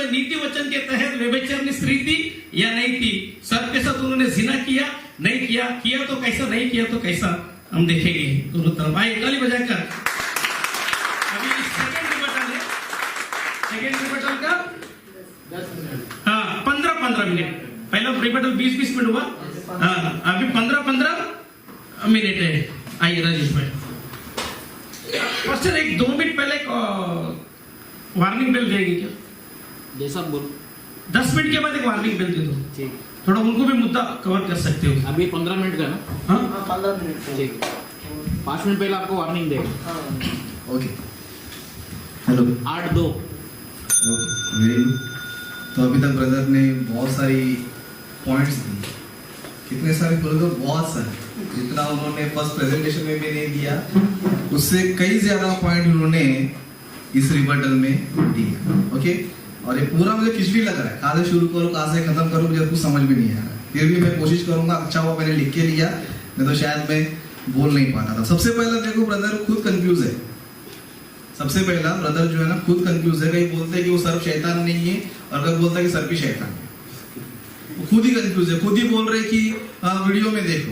उन्होंने नीति वचन के तहत व्यभिचारिणी स्त्री थी या नहीं थी, सर के साथ उन्होंने जिना किया नहीं किया, किया तो कैसा, नहीं किया तो कैसा, हम देखेंगे दोनों तरफ। आइए ताली बजाकर। अभी सेकंड रिबटल है, सेकंड रिबटल का 15 मिनट, पहला रिबटल 20 मिनट हुआ, अभी 15 मिनट है। आइए राजेश भाई। क्वेश्चन एक 2 मिनट पहले वार्निंग बेल देगी क्या? जैसा बोलो। 10 मिनट के बाद एक वार्निंग बेल दे दो, ठीक, थोड़ा उनको भी मुद्दा कवर कर सकते हो। अभी 15 मिनट का ना? हाँ 15 मिनट। ठीक, 5 मिनट पहले आपको वार्निंग देगा। Okay, hello, 8-2। Okay, very good. तो अभी तक ब्रदर ने बहुत सारी पॉइंट्स दी, कितने सारे बोले तो बहुत सारे, जितना उन्होंने फर्स्ट प्रेजेंटेशन में भी नहीं दिया उससे कई ज्यादा पॉइंट उन्होंने इस रिबटल में दिया। ओके, और ये पूरा मुझे खिचड़ी लग रहा है, कहाँ से शुरू करूँ कहाँ से खत्म करूँ मुझे कुछ समझ में नहीं आ रहा है। फिर भी मैं कोशिश करूंगा, अच्छा हुआ मैंने लिख के लिया, नहीं तो शायद मैं बोल नहीं पाता था। सबसे पहला देखो ब्रदर खुद कंफ्यूज है, सबसे पहला ब्रदर जो है ना खुद कंफ्यूज है। कहीं बोलते हैं कि वो सर्प शैतान नहीं है और कहीं बोलता है कि सर्प ही शैतान है, वो खुद ही कंफ्यूज है, खुद ही बोल रहे कि वीडियो में देखो,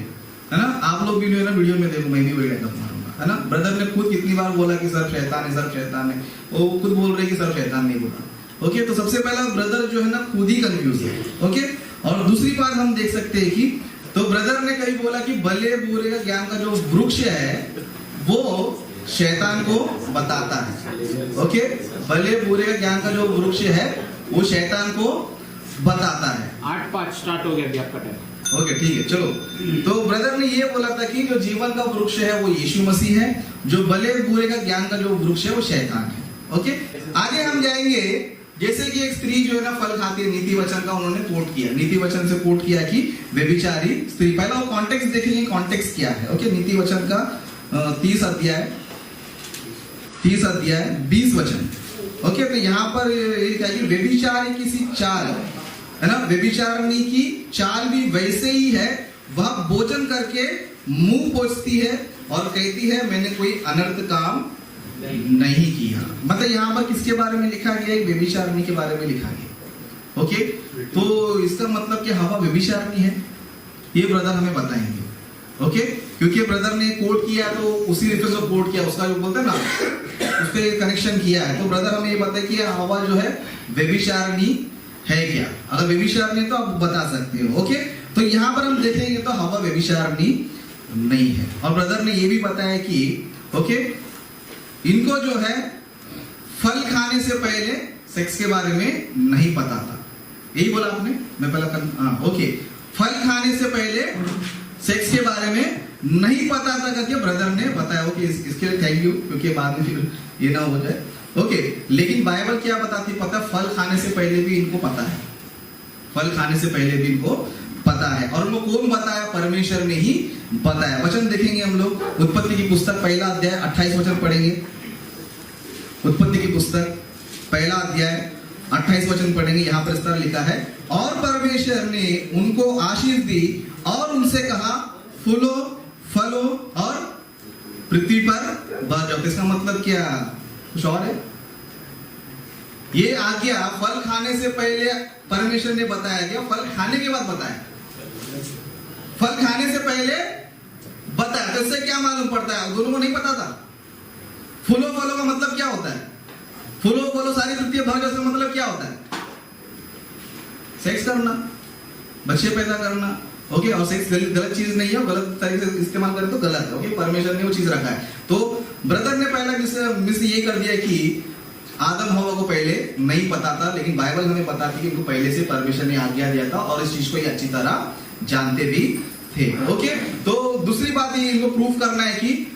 है ना, आप लोग भी जो है ना वीडियो में देखो, मैं भी वही डायलॉग मारूंगा, है ना। ब्रदर ने खुद कितनी बार बोला कि सर्प शैतान है, सर्प शैतान है, वो खुद बोल रहे कि सर्प शैतान नहीं बोला। ओके, तो सबसे पहला ब्रदर जो है ना खुद ही कंफ्यूज है। ओके, और दूसरी बात हम देख सकते हैं कि तो ब्रदर ने कहीं बोला कि भले बुरे का ज्ञान का जो वृक्ष है वो शैतान को बताता है। ओके, भले बुरे का ज्ञान का जो वृक्ष है वो शैतान को बताता है। 8-5 स्टार्ट हो गया अभी आपका टाइम। ओके, ठीक है, चलो। तो ब्रदर ने ये बोला था कि जो जीवन का वृक्ष है वो यीशु मसीह है, जो भले बुरे का ज्ञान का जो वृक्ष है वो शैतान है। ओके, आगे हम जाएंगे। जैसे कि एक स्त्री जो है ना फल खाती है, नीति वचन का उन्होंने कोट किया, नीति वचन से कोट किया कि व्यभिचारी स्त्री। पहला वो कॉन्टेक्स्ट देखेंगे, कॉन्टेक्स्ट क्या है। ओके, नीति वचन का 30 अध्याय 20 वचन। ओके, तो यहाँ पर ये क्या है कि व्यभिचार किसी चाल, है ना, व्यभिचारिणी की चाल भी वैसे ही है, वह भोजन करके मुंह पोंछती है और कहती है मैंने कोई अनर्थ काम नहीं किया। मतलब यहाँ पर किसके बारे में लिखा गया है? व्यभिचारिणी के बारे में लिखा गया। ओके, तो इसका मतलब कि हवा व्यभिचारिणी है, ये ब्रदर हमें बताएंगे। ओके, क्योंकि ब्रदर ने कोट किया तो उसी रेफरेंस को कोट किया, उसका जो बोलते हैं ना उसके कनेक्शन किया है। तो ब्रदर हमें ये बताए कि हवा जो है व्यभिचारिणी है क्या? अगर व्यभिचारिणी तो आप बता सकते हो। ओके, तो यहाँ पर हम देखेंगे तो हवा व्यभिचारिणी नहीं है। और ब्रदर ने ये भी बताया कि ओके इनको जो है फल खाने से पहले सेक्स के बारे में नहीं पता था, यही बोला आपने, मैं पहला ओके, फल खाने से पहले सेक्स के बारे में नहीं पता था करके ब्रदर ने बताया। ओके, इसके लिए थैंक यू, क्योंकि बाद में फिर ये ना हो जाए। ओके, लेकिन बाइबल क्या बताती पता? फल खाने से पहले भी इनको पता है, फल खाने से पहले भी इनको पता है। और उनको कौन बताया? परमेश्वर ने ही बताया। वचन देखेंगे हम लोग, उत्पत्ति की पुस्तक पहला अध्याय 28 वचन पढ़ेंगे। उत्पत्ति की पुस्तक पहला अध्याय 28 वचन पढ़ेंगे। यहाँ पर इस तरह लिखा है, और परमेश्वर ने उनको आशीष दी और उनसे कहा फूलो फलो और पृथ्वी पर बढ़ जाओ। इसका मतलब क्या? कुछ और है? ये आज्ञा फल खाने से पहले परमेश्वर ने बताया गया, फल खाने के बाद बताया? फल खाने से पहले बताया। तो इससे क्या मालूम पड़ता है? दोनों को नहीं पता था। फूलो फलो का मतलब क्या होता है? फूलो फलो सारी पृथ्वी भर जाओ, मतलब क्या होता है? सेक्स करना, बच्चे पैदा करना। ओके, और सेक्स गलत चीज नहीं है, गलत तरीके से इस्तेमाल करें तो गलत है। ओके, परमेश्वर ने वो चीज रखा है। तो ब्रदर ने पहला मिस ये कर दिया कि आदम हवा को पहले नहीं पता था, लेकिन बाइबल हमें बताती है कि इनको पहले से परमेश्वर ने आज्ञा दिया था और इस चीज को ये अच्छी तरह जानते भी थे। ओके, तो दूसरी बात ये इनको प्रूफ करना है कि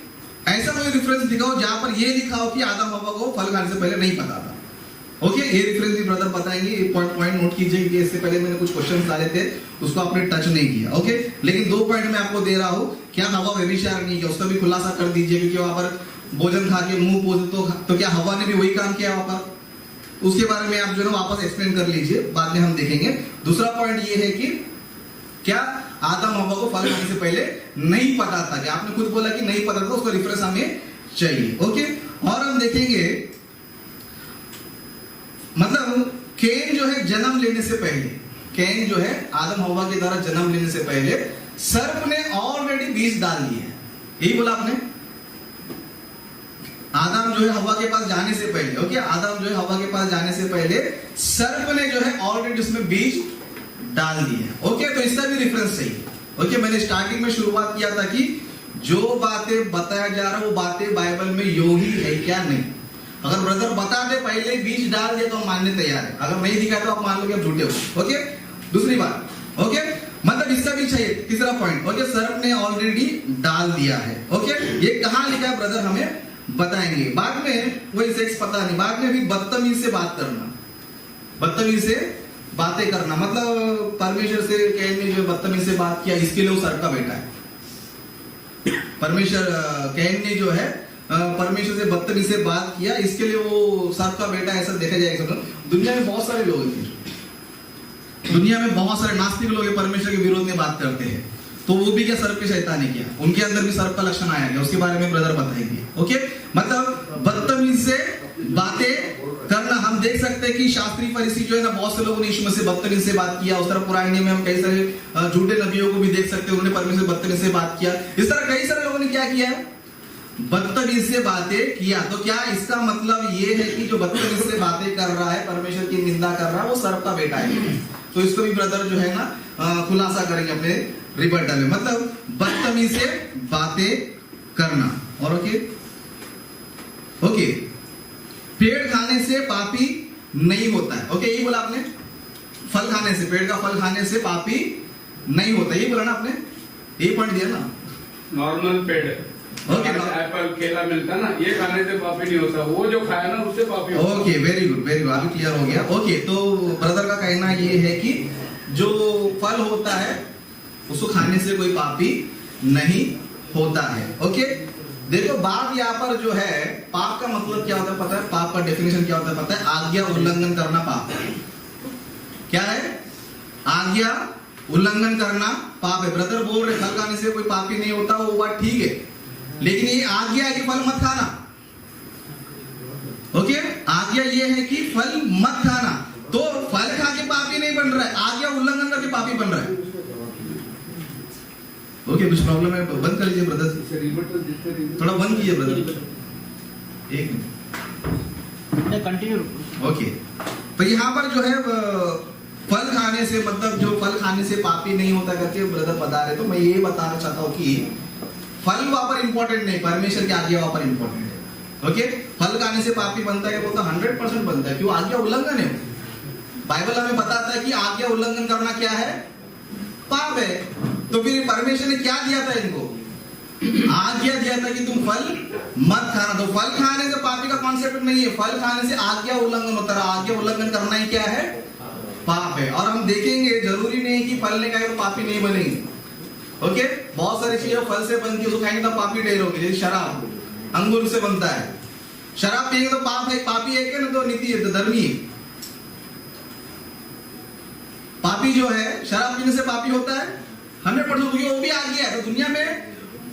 ऐसा कोई रेफरेंस दिखाओ जहां पर ये लिखा हो कि आदम हवा को फल खाने से पहले नहीं पता था। ओके, ये रेफरेंस भी ब्रदर बताएंगे, पॉइंट नोट कीजिए क्योंकि इससे पहले मैंने कुछ क्वेश्चन डाले थे, उसको आपने टच नहीं किया। ओके, लेकिन 2 पॉइंट मैं आपको दे रहा हूं, क्या हवा व्यभिचारिणी है उसका भी खुलासा कर दीजिए, क्योंकि वहां पर भोजन खा के मुंह पोंछे तो क्या हवा ने भी वही काम किया वहां पर? उसके बारे में आप जो है वापस एक्सप्लेन कर लीजिए, बाद में हम देखेंगे। दूसरा पॉइंट ये है कि क्या आदम हवा को फल खाने से पहले नहीं पता था? कि आपने खुद बोला कि नहीं पता था, उसका रेफरेंस हमें चाहिए। ओके, और हम देखेंगे मतलब कैन जो है जन्म लेने से पहले, कैन जो है आदम हवा के द्वारा जन्म लेने से पहले सर्प ने ऑलरेडी बीज डाल दिए हैं। यही बोला आपने, आदम जो है हवा के पास जाने से पहले, ओके, आदम जो है हवा के पास जाने से पहले सर्प ने जो है ऑलरेडी उसमें बीज डाल दिए हैं। ओके, तो इसका भी रेफरेंस चाहिए। ओके, मैंने स्टार्टिंग में शुरुआत किया था कि जो बातें बताया जा रहा है वो बातें बाइबल में योगी है क्या, नहीं। अगर ब्रदर बता दे पहले बीज डाल दिया तो हम मानने तैयार है, अगर नहीं दिखा तो आप मान लो कि आप झूठे हो। ओके, दूसरी बात, ओके, मतलब इसका भी चाहिए। तीसरा पॉइंट, ओके, सर्प ने ऑलरेडी डाल दिया है। ओके, ये कहां लिखा है ब्रदर हमें बताएंगे। बाद में वही सेक्स पता नहीं, बाद में भी बदतमीज से बात करना, बदतमीज से बातें करना, मतलब परमेश्वर से कैन ने जो बदतमीज से बात किया, इसके लिए वो सर्प का बेटा है। परमेश्वर कैन ने जो है परमेश्वर से बदतमीज से बात किया, इसके लिए वो सर्प का बेटा, ऐसा देखा जाएगा। दुनिया में बहुत सारे लोग हैं, दुनिया में बहुत सारे नास्तिक लोग परमेश्वर के विरोध में बात करते हैं, तो वो भी क्या सर्प के शैतान ने किया, उनके अंदर भी सर्प का लक्षण आया गया, उसके बारे में ब्रदर बताएंगे। ओके, मतलब बदतमीज से बातें करना। हम देख सकते हैं कि शास्त्री फरीसी जो है ना, बहुत से लोगों ने यीशु मसीह से बदतमीज से बात किया। उस तरह पुराने नियम में हम कई सारे झूठे नबियों को भी देख सकते हैं, उन्होंने परमेश्वर से बदतमीज से बात किया। इस तरह कई सारे लोगों ने क्या किया है, बदतमीज से बातें किया। तो क्या इसका मतलब ये है कि जो बदतमीज से बातें कर रहा है, परमेश्वर की निंदा कर रहा है, वो सर्प का बेटा है? तो इसको भी ब्रदर जो है ना खुलासा करेंगे अपने रिबर्टल में। मतलब बदतमीज से बातें करना। और ओके, पेड़ खाने से पापी नहीं होता है। ओके, यही बोला आपने, फल खाने से, पेड़ का फल खाने से पापी नहीं होता, यही बोला ना आपने, यही पॉइंट दिया ना। नॉर्मल पेड़, ओके, एप्पल केला मिलता ना, ये खाने से पापी नहीं होता, वो जो खाया ना उससे पापी होता। Okay, very good, very good, अभी क्लियर हो गया। ओके, तो ब्रदर का कहना ये है कि जो फल होता है उसको खाने से कोई पापी नहीं होता है। ओके, देखो बात यहाँ पर जो है, पाप का मतलब क्या होता है पता है, पाप का डेफिनेशन क्या होता है पता है, आज्ञा उल्लंघन करना पाप है। क्या है? आज्ञा उल्लंघन करना पाप है। ब्रदर बोल रहे फल खाने से कोई पापी नहीं होता, वो बात ठीक है, लेकिन ये आज्ञा है कि फल मत खाना। ओके, आज्ञा ये है कि फल मत खाना, तो फल खा के पापी नहीं बन रहा है, आज्ञा उल्लंघन करके पापी बन रहा है। ओके, कुछ प्रॉब्लम है, बंद कर लीजिए ब्रदर, थोड़ा बंद कीजिए ब्रदर, एक मिनट। कंटिन्यू। ओके, तो यहाँ पर जो है फल खाने से, मतलब जो फल खाने से पापी नहीं होता करके ब्रदर बता रहे, तो मैं ये बताना चाहता हूँ कि फल वहां पर इंपॉर्टेंट नहीं, परमेश्वर की आज्ञा वहां पर इंपॉर्टेंट है। ओके, फल खाने से पापी बनता है, वो तो 100% बनता है, क्यों? आज्ञा उल्लंघन है। बाइबल हमें बताता है कि आज्ञा उल्लंघन करना क्या है, पाप है। तो फिर परमेश्वर ने क्या दिया था इनको? आज्ञा दिया था कि तुम फल मत खाना। तो फल खाने से पापी का कॉन्सेप्ट नहीं है, फल खाने से आज्ञा उल्लंघन होता है। आज्ञा उल्लंघन करना ही क्या है, पाप है। और हम देखेंगे, जरूरी नहीं कि फल ने कहा तो पापी नहीं बनेंगे। ओके, बहुत सारी चीजें फल से बनती है, उसको खाएंगे तो पापी ठहरोगे। जैसे शराब अंगूर से बनता है, शराब पिएंगे तो पाप है, पापी है क्या ना, तो नीति है, तो धर्मी है। पापी जो है शराब पीने से पापी होता है 100%, क्योंकि वो भी आ गया है। तो दुनिया में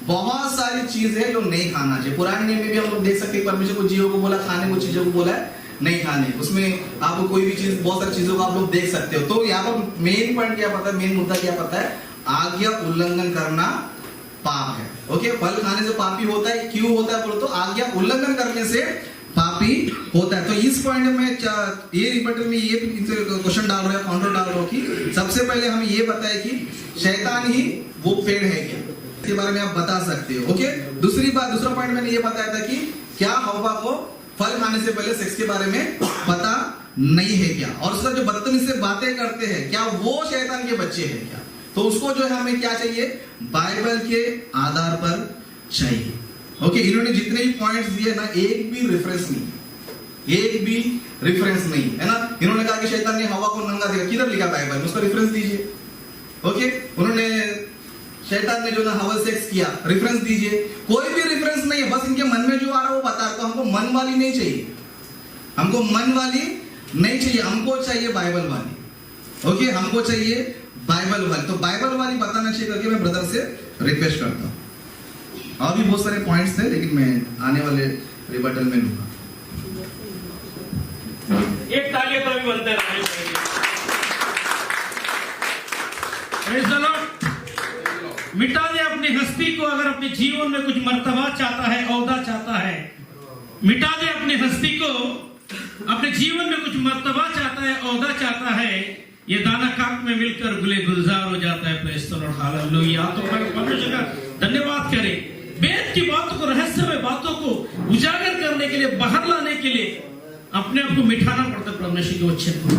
बहुत सारी चीजें हैं जो नहीं खाना चाहिए। पुराने नियम में भी हम लोग देख सकते हैं, परमेश्वर को जीवों को बोला खाने को, चीजों को बोला है नहीं खाने। उसमें आपको कोई भी चीज, बहुत सारी चीजों को आप लोग देख सकते हो। तो यहाँ पर मेन पॉइंट क्या पता है, मेन मुद्दा क्या पता है, आज्ञा उल्लंघन करना पाप है। ओके, फल खाने से पापी होता है, क्यों होता है बोलो तो आज्ञा उल्लंघन करने से पापी होता है। तो इस पॉइंट में ये रिपोर्टर में ये क्वेश्चन डाल रहा है, काउंटर डाल रहा हूं कि सबसे पहले हम ये बताए कि शैतान ही वो पेड़ है क्या, इसके बारे में आप बता सकते हो। ओके, दूसरी बात, दूसरा पॉइंट मैंने ये बताया था कि क्या हव्वा को फल खाने से पहले सेक्स के बारे में पता नहीं है क्या, और उसका जो बदतमीज से बातें करते हैं, क्या वो शैतान के बच्चे हैं क्या? तो उसको जो है हमें क्या चाहिए, बाइबल के आधार पर चाहिए। ओके, इन्होंने जितने भी पॉइंट्स दिए ना, एक भी रेफरेंस नहीं, एक भी रेफरेंस नहीं है ना। इन्होंने कहा कि शैतान ने हवा को नंगा दिया, किधर लिखा बाइबल में, उसका रेफरेंस दीजिए। ओके, उन्होंने शैतान ने जो ना हवा सेक्स किया, रेफरेंस दीजिए। कोई भी रेफरेंस नहीं है, बस इनके मन में जो आ रहा है वो बता रहा। तो हमको मन वाली नहीं चाहिए, हमको मन वाली नहीं चाहिए, हमको चाहिए बाइबल वाली। ओके, हमको चाहिए बाइबल वाली। तो बाइबल वाली बताना चाहिए करके मैं ब्रदर से रिक्वेस्ट करता हूँ। और भी बहुत सारे पॉइंट्स थे, लेकिन मैं आने वाले रिबटल में लूंगा। एक तालियों पर भी बनते रहे। Praise the Lord। मिटा दे अपनी हस्ती को, अगर अपने जीवन में कुछ मर्तबा चाहता है, औहदा चाहता है, मिटा दे अपनी हस्ती को, अपने जीवन में कुछ मर्तबा चाहता है, औहदा चाहता है, ये दाना खाक में मिलकर गुले गुलजार हो जाता है। Praise the Lord, hallelujah. तो परमेश्वर का धन्यवाद करें। वेद की बातों को, रहस्यमय बातों को उजागर करने के लिए, बाहर लाने के लिए अपने आप को मिठाना पड़ता है। परमेश्वर के वचन को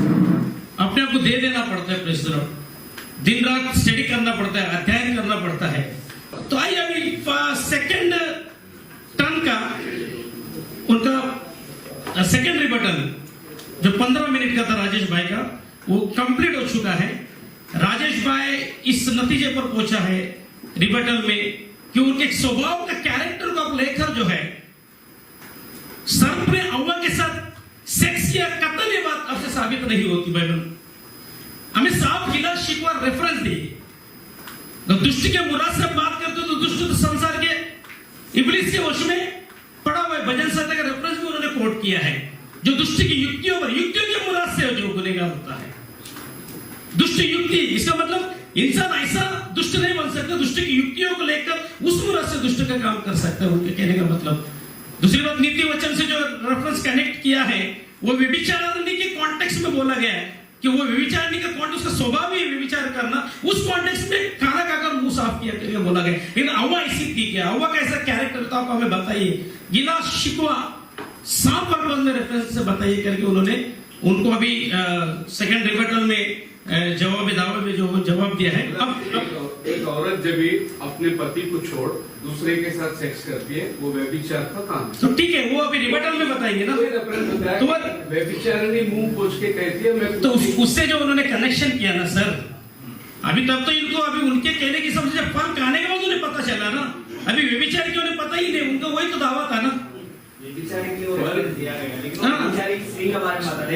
अपने आप को दे देना पड़ता है। प्रेज़ द लॉर्ड, दिन रात स्टडी करना पड़ता है, अध्ययन करना पड़ता है। तो आइए अभी सेकंड टर्न का उनका सेकंड रिबटल जो 15 मिनट का था राजेश भाई का, वो कंप्लीट हो चुका है। राजेश भाई इस नतीजे पर पहुंचा है रिबटल में कि उनके स्वभाव का, कैरेक्टर को आप लेकर जो है, सर्प ने हव्वा के साथ सेक्स किया, कतई ये बात आपसे साबित नहीं होती। बाइबल हमें साफ गिला शिकवा रेफरेंस दी। तो दुष्ट के मुराद से बात करते हो तो दुष्ट तो संसार के इब्लिस के वश में पड़ा हुआ है। भजन संहिता का रेफरेंस भी उन्होंने कोट किया है। जो दुष्ट की युक्तियों के मुराद से जो गुनहगार होता है, दुष्ट युक्ति, इसका मतलब इंसान ऐसा दुष्ट नहीं बन सकता, दुष्ट की युक्तियों को लेकर उस मुराद से दुष्ट का काम कर सकता है। उनके कहने का मतलब, दूसरी बात, नीति वचन से जो रेफरेंस कनेक्ट किया है, वो व्यभिचारिणी के कॉन्टेक्स्ट में बोला गया है कि वो व्यभिचारिणी का कॉन्टेक्स्ट, उसका स्वभाव ही व्यभिचार करना, उस कॉन्टेक्स्ट में खाना खाकर मुंह साफ किया करके बोला गया। लेकिन हव्वा ऐसी थी क्या? हव्वा का ऐसा कैरेक्टर तो आप हमें बताइए। गिला शिकवा साफ वर्ड में रेफरेंस से बताइए करके उन्होंने उनको अभी सेकंड रिबटल में जवाब दावे में जो जवाब दिया है। अब एक औरत जब भी अपने पति को छोड़ दूसरे के साथ सेक्स करती है, वो व्यभिचार का काम है। तो ठीक है, वो अभी रिबटल में बताएंगे ना। तो व्यभिचारिणी मुंह पोंछ के कहती है मैं, तो उससे जो उन्होंने कनेक्शन किया ना सर, अभी तब तो इनको अभी उनके कहने की समझ जब फर्क आने के बाद उन्हें पता चला ना। अभी व्यभिचार की उन्हें पता ही नहीं, उनका वही तो दावा था ना।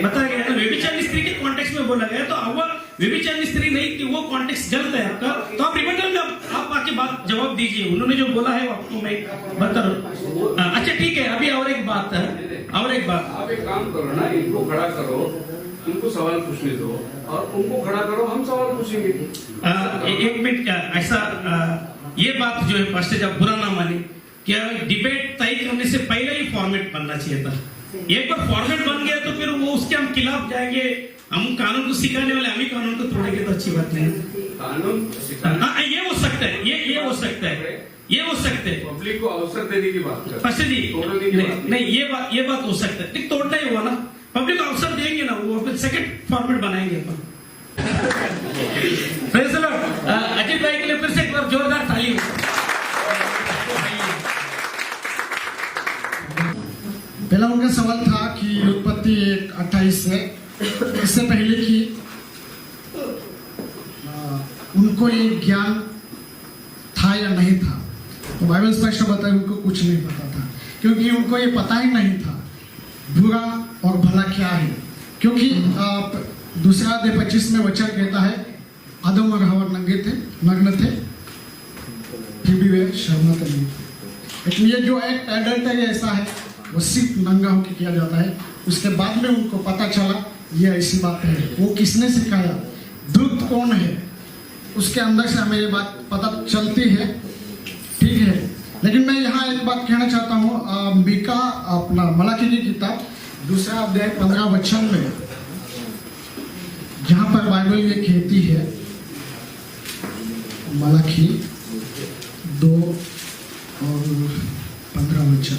बताया गया, व्यभिचारिणी स्त्री के कॉन्टेक्स्ट में बोला गया। तो हव्वा व्यभिचारिणी स्त्री नहीं थी, वो कॉन्टेक्स्ट गलत है आपका। तो आप रिबटल में आप आके बात जवाब दीजिए। उन्होंने जो बोला है वो आपको मैं बता रहा हूँ। अच्छा ठीक है, अभी और एक बात है, और एक बात, आप एक काम करो ना, इनको खड़ा करो, उनको सवाल पूछने दो, और उनको खड़ा करो, हम सवाल पूछेंगे। एक मिनट क्या ऐसा, ये बात जो है फर्स्ट आप बुरा ना माने, क्या डिबेट तय करने से पहले ही फॉर्मेट बनना चाहिए था। एक बार फॉर्मेट बन गया तो फिर वो उसके हम खिलाफ जाएंगे, हम कानून को सिखाने वाले, हम ही कानून को तोड़ेंगे तो अच्छी बात नहीं। कानून ये हो सकता है, ये हो सकता है, ये हो सकता है। पब्लिक को अवसर देने की बात कर फर्स्ट जी नहीं, ये बात हो सकता है, लेकिन तोड़ना ही हुआ ना। पब्लिक को अवसर देंगे ना, वो फिर सेकंड फॉर्मेट बनाएंगे अपन। अजीत भाई के लिए फिर से एक बार जोरदार ताली। पहला उनका सवाल था कि उत्पत्ति 1:28 से, इससे पहले कि उनको ये ज्ञान था या नहीं था, तो बाइबल स्पष्ट बताए उनको कुछ नहीं पता था, क्योंकि उनको ये पता ही नहीं था बुरा और भला क्या है। क्योंकि दूसरा अध्याय 25 में वचन कहता है, आदम और हव्वा नंगे थे, नग्न थे, फिर भी वे शर्माते नहीं थे। लेकिन ये जो एक एडल्ट ऐसा है, वो सिर्फ नंगा होकर किया जाता है। उसके बाद में उनको पता चला ये ऐसी बात है। वो किसने सिखाया, दूत कौन है, उसके अंदर से हमें ये बात पता चलती है, ठीक है। लेकिन मैं यहाँ एक बात कहना चाहता हूँ, मीका अपना मलाकी की किताब 2 अध्याय 15 वचन में, जहाँ पर बाइबल ये कहती है, मलाकी 2 और 15 वचन,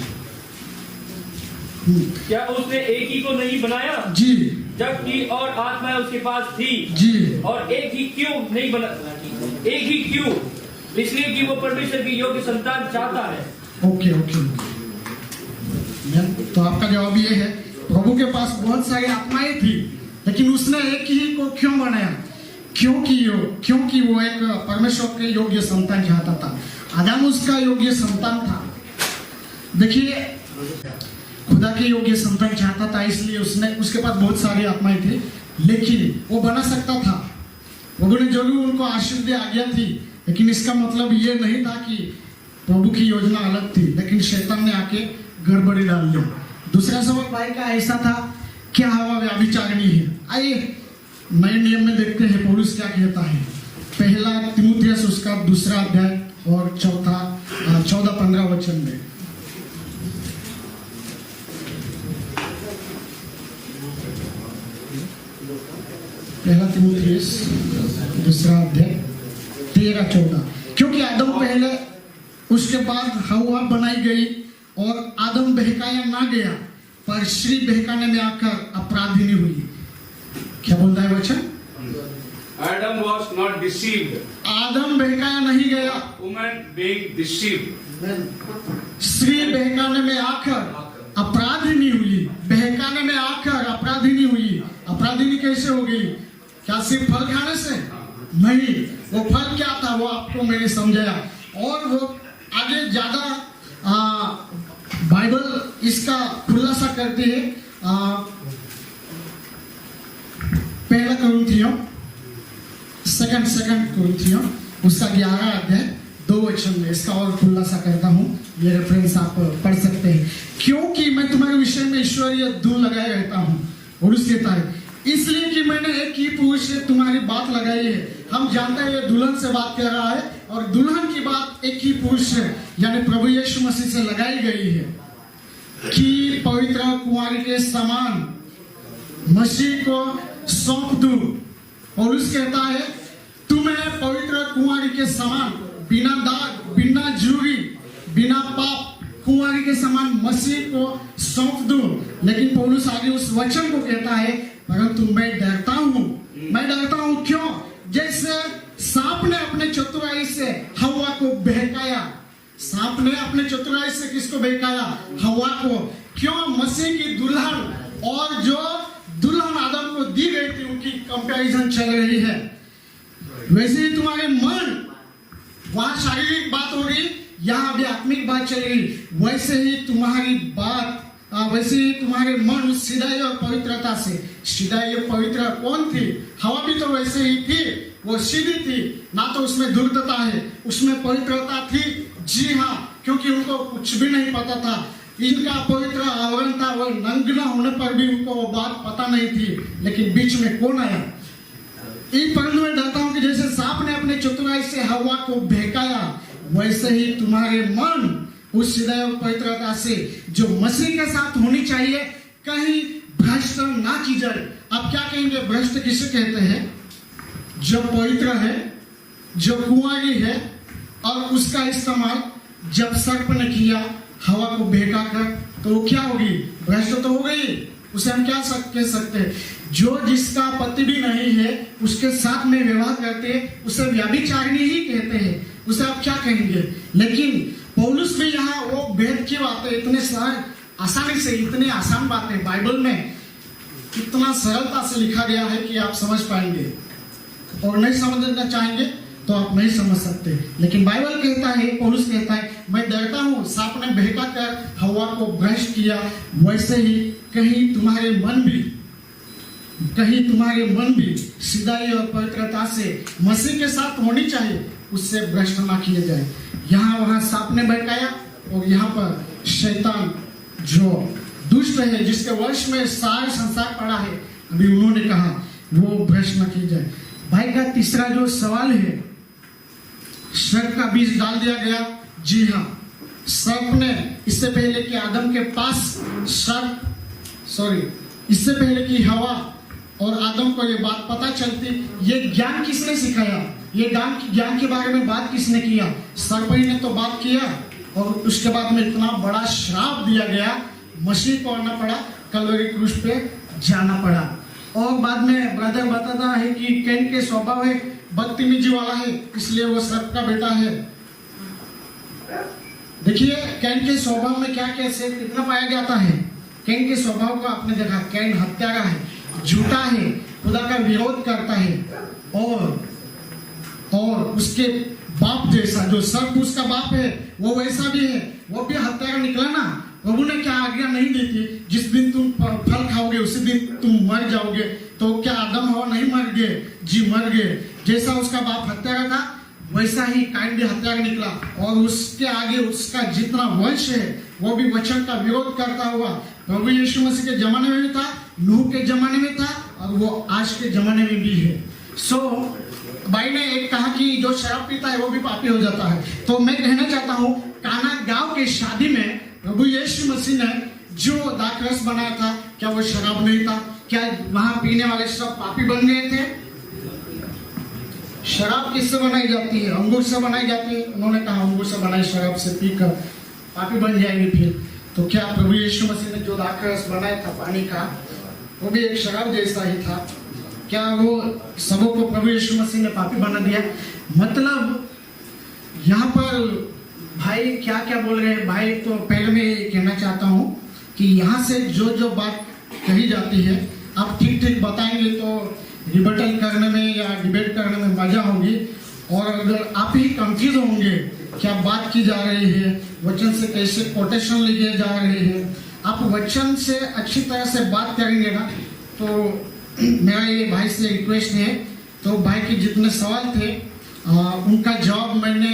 क्या उसने एक ही को नहीं बनाया जी, जबकि और आत्मा उसके पास थी जी, और एक ही क्यों नहीं बना, एक ही क्यों, इसलिए कि वो परमेश्वर की योग्य संतान चाहता है। ओके। तो आपका जवाब ये है, प्रभु के पास बहुत सारी आत्माएं थी, लेकिन उसने एक ही को क्यों बनाया? क्योंकि वो एक परमेश्वर के योग्य संतान चाहता था। आदम उसका योग्य संतान था। देखिए, खुदा के योग्य संतान चाहता था, इसलिए उसके पास बहुत सारी आत्माएं थी, लेकिन वो बना सकता था। प्रभु ने जरूर उनको आशीर्वाद आज्ञा थी, लेकिन इसका मतलब ये नहीं था कि प्रभु की योजना अलग थी, लेकिन शैतान ने आके गड़बड़ी डाल दी। दूसरा सवाल भाई का ऐसा था क्या हवा व्याभिचारिणी है। आइए नए नियम में देखते हैं पौलुस क्या कहता है। पहला तिमुथियुस उसका 2 अध्याय और 14-15 वचन में। पहला तिमुथियुस 2 अध्याय 13-14। क्योंकि आदम पहले, उसके बाद हवा बनाई गई और आदम बहकाया ना गया, पर स्त्री बहकाने में आकर अपराधिनी हुई। क्या बोलता है वचन? Adam was not deceived. आदम बहकाया नहीं गया, Woman being deceived. स्त्री बहकाने में आकर अपराधिनी हुई। बहकाने में आकर अपराधिनी हुई। अपराधिनी कैसे हो गई? क्या सिर्फ फल खाने से? नहीं, वो फल क्या था वो आपको मैंने समझाया। और वो आगे ज्यादा बाइबल इसका खुलासा करती है। पहला कुरिन्थियों सेकंड कुरिन्थियों उसका 11 अध्याय 2 वचन में इसका और खुलासा करता हूँ। ये रेफरेंस आप पढ़ सकते हैं। क्योंकि मैं तुम्हारे विषय में ईश्वरीय धूल लगाए रहता हूँ, और उसके कहता इसलिए कि मैंने एक ही पुरुष से तुम्हारी बात लगाई है। हम जानते हैं ये दुल्हन से बात कर रहा है, और दुल्हन की बात एक ही पुरुष से यानी प्रभु यीशु मसीह से लगाई गई है कि पवित्र कुंवारी के समान मसीह को सौंप दूं। पौलुस कहता है तुम्हें पवित्र कुंवारी के समान, बिना दाग, बिना जुरी, बिना पाप कुंवारी के समान मसीह को सौंप दूं। लेकिन पौलुस आगे उस वचन को कहता है परंतु मैं डरता हूं। मैं डरता हूं क्यों? जैसे सांप ने अपने चतुराई से हवा को बहकाया। सांप ने अपने चतुराई से किसको बहकाया? हवा को। क्यों? मसीह की दुल्हन और जो दुल्हन आदम को दी गई थी उनकी कंपैरिजन चल रही है। वैसे ही तुम्हारे मन, वहां शारीरिक बात हो रही, यहाँ भी आत्मिक बात चल रही। वैसे ही तुम्हारी बात, वैसे ही तुम्हारे मन उस सीधाई और पवित्रता से। सीधाई और पवित्र कौन थी? हवा भी तो वैसे ही थी, वो सीधी थी, ना तो उसमें धूर्तता है, उसमें पवित्रता थी। जी हाँ, क्योंकि उनको कुछ भी नहीं पता था। इनका पवित्र आवरण था, वो नंगा होने पर भी उनको वो बात पता नहीं थी। लेकिन बीच में कौन आया? इन परंतु मैं डरता हूं कि जैसे सांप ने अपने चतुराई से हवा को बहकाया, वैसे ही तुम्हारे मन उस सीधाई और पवित्रता से जो मसीह के साथ होनी चाहिए कहीं भ्रष्ट ना की जाए। अब क्या कहेंगे? भ्रष्ट किसे कहते हैं? जो पवित्र है, जो कुंवारी है, और उसका इस्तेमाल जब सर्प ने किया हवा को बहका कर, तो क्या होगी? भ्रष्ट तो हो गई। उसे हम क्या कह सकते हैं? जो जिसका पति भी नहीं है उसके साथ में व्यवहार करते हैं उसे व्यभिचारिणी ही कहते हैं। उसे आप क्या कहेंगे? लेकिन पौलुस भी यहाँ वो भेद की बातें इतने आसानी से, इतने आसान बातें बाइबल में इतना सरलता से लिखा गया है कि आप समझ पाएंगे, और नहीं समझना चाहेंगे तो आप नहीं समझ सकते। लेकिन बाइबल कहता है, पौलुस कहता है मैं डरता हूं सांप ने बहका कर हवा को भ्रष्ट किया, वैसे ही कहीं तुम्हारे मन भी सीधाई और पवित्रता से मसीह के साथ होनी चाहिए, उससे भ्रष्ट ना किए जाए। यहाँ वहां सांप ने बहकाया, और यहाँ पर शैतान जो दुष्ट है, जिसके वश में सारा संसार पड़ा है, अभी उन्होंने कहा वो भ्रष्ट न की जाए। भाई का तीसरा जो सवाल है, सर्प का बीज डाल दिया गया। जी हाँ, सर्प ने इससे पहले कि आदम के पास इससे पहले कि हवा और आदम को ये बात पता चलती, ये ज्ञान किसने सिखाया? ये ज्ञान के बारे में बात किसने किया? सर्प ही ने तो बात किया। और उसके बाद में इतना बड़ा श्राप दिया गया, मसीह को आना पड़ा, कलवरी क्रूस पे जाना पड़ा। और बाद में ब्रदर बताता है कि कैन के स्वभाव है बदतमीजी वाला है, इसलिए वो सर्प का बेटा है। देखिए कैन के स्वभाव में क्या कैसे कितना पाया जाता है। कैन के स्वभाव को आपने देखा, कैन हत्यारा है, झूठा है, खुदा का विरोध करता है, और उसके बाप जैसा जो सर्प उसका बाप है वो वैसा भी है, वो भी हत्यारा निकला ना। प्रभु ने क्या आज्ञा नहीं दी थी, जिस दिन तुम फल खाओगे उसी दिन तुम मर जाओगे। तो क्या आदम हवा नहीं मर गए? जी मर गए। जैसा उसका बाप हत्यारा था वैसा ही काइन भी हत्यारा निकला, और उसके आगे उसका जितना वंश है वो भी वचन का विरोध करता हुआ प्रभु यीशु मसीह के जमाने में भी था, नूह के जमाने में था और वो आज के जमाने में भी है। सो भाई ने एक कहा कि जो शराब पीता है वो भी पापी हो जाता है। तो मैं कहना चाहता हूँ काना गांव के शादी में प्रभु यीशु मसीह ने जो दाखरस बनाया था, क्या वो शराब नहीं था? क्या वहां पीने वाले सब पापी बन गए थे? शराब किससे बनाई जाती है? अंगूर से बनाई जाती है। उन्होंने कहा अंगूर से बनाई शराब से पीकर पापी बन जाएंगे। फिर तो क्या प्रभु यीशु मसीह ने जो दाखरस बनाया था पानी का, वो भी एक शराब जैसा ही था? क्या वो सबों को प्रभु यीशु मसीह ने पापी बना दिया? मतलब यहाँ पर भाई क्या क्या बोल रहे हैं भाई? तो पहले मैं ये कहना चाहता हूँ कि यहाँ से जो जो बात कही जाती है आप ठीक ठीक बताएंगे तो रिबटल करने में या डिबेट करने में मजा होगी। और अगर आप ही कंफ्यूज होंगे क्या बात की जा रही है, वचन से कैसे कोटेशन लिए जा रहे हैं, आप वचन से अच्छी तरह से बात करेंगे ना, तो मेरा ये भाई से रिक्वेस्ट है। तो भाई के जितने सवाल थे उनका जवाब मैंने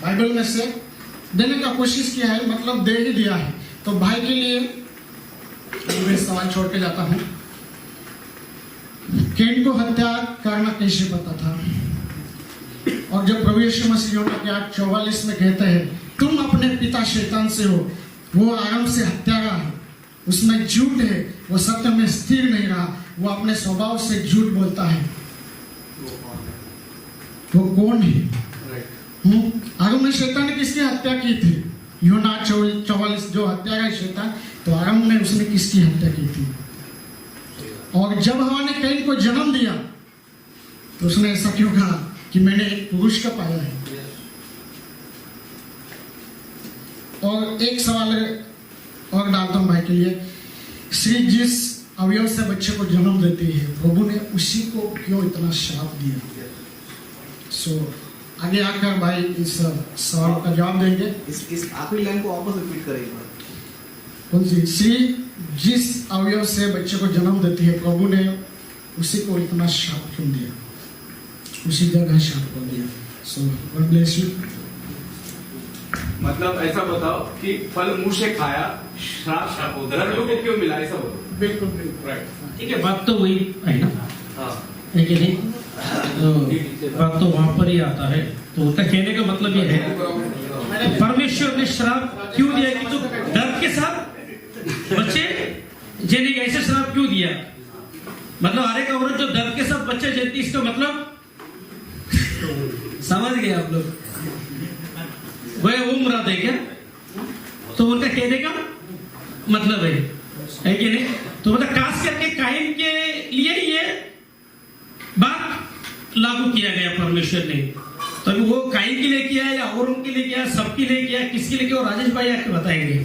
बाइबल में से देने का कोशिश किया है, मतलब दे ही दिया है। तो भाई के लिए मैं सवाल छोड़ के जाता हूँ। कैन को हत्या करना कैसे पता था? और जब प्रभु यीशु मसीह यूहन्ना के 8:44 में कहते हैं तुम अपने पिता शैतान से हो, वो आरंभ से हत्यारा है, उसमें झूठ है, वो सत्य में स्थिर नहीं रहा, वो अपने स्वभाव से झूठ बोलता है। वो कौन है? आरंभ में शैतान ने किसकी हत्या की थी? यूहन्ना 8:44 जो हत्यारा है शैतान, तो आरंभ में उसने किसकी हत्या की थी? और जब हवा ने कैन को जन्म दिया तो उसने ऐसा क्यों कहा कि मैंने एक पुरुष का पाया है? और एक सवाल और डालता हूं भाई के लिए, स्त्री जिस अवयव से बच्चे को जन्म देती है प्रभु ने उसी को क्यों इतना श्राप दिया? सो आगे आकर भाई इस सवाल का जवाब देंगे। इस आखिरी लाइन को वापस रिपीट करेंगे। कौन सी? स्त्री जिस अवयव से बच्चे को जन्म देती है प्रभु ने उसी को इतना श्राप क्यों दिया? उसी जगह श्राप क्यों दिया? सो गॉड ब्लेस यू। मतलब ऐसा बताओ कि फल मुंह से खाया श्राप दर्द को क्यों मिला, ऐसा बताओ। बिल्कुल बिल्कुल राइट। ठीक है, बात तो वही है ना, हाँ है कि नहीं? तो बात तो वहां पर ही आता है। तो उनका कहने का मतलब ये है परमेश्वर ने श्राप क्यों दिया कि तो दर्द के साथ बच्चे जेने ऐसे श्राप क्यों दिया? मतलब हर एक औरत जो दर्द के साथ बच्चे जलती, इसका मतलब समझ गए आप लोग? वह वो मुराद है क्या? तो उनका कहने का मतलब है कि नहीं? तो मतलब खास करके कायन के लिए ये बात लागू किया गया परमेश्वर ने। तो वो कायन के लिए किया या और उनके लिए किया, सबके लिए किया, किसके लिए किया? राजेश भाई आके बताएंगे।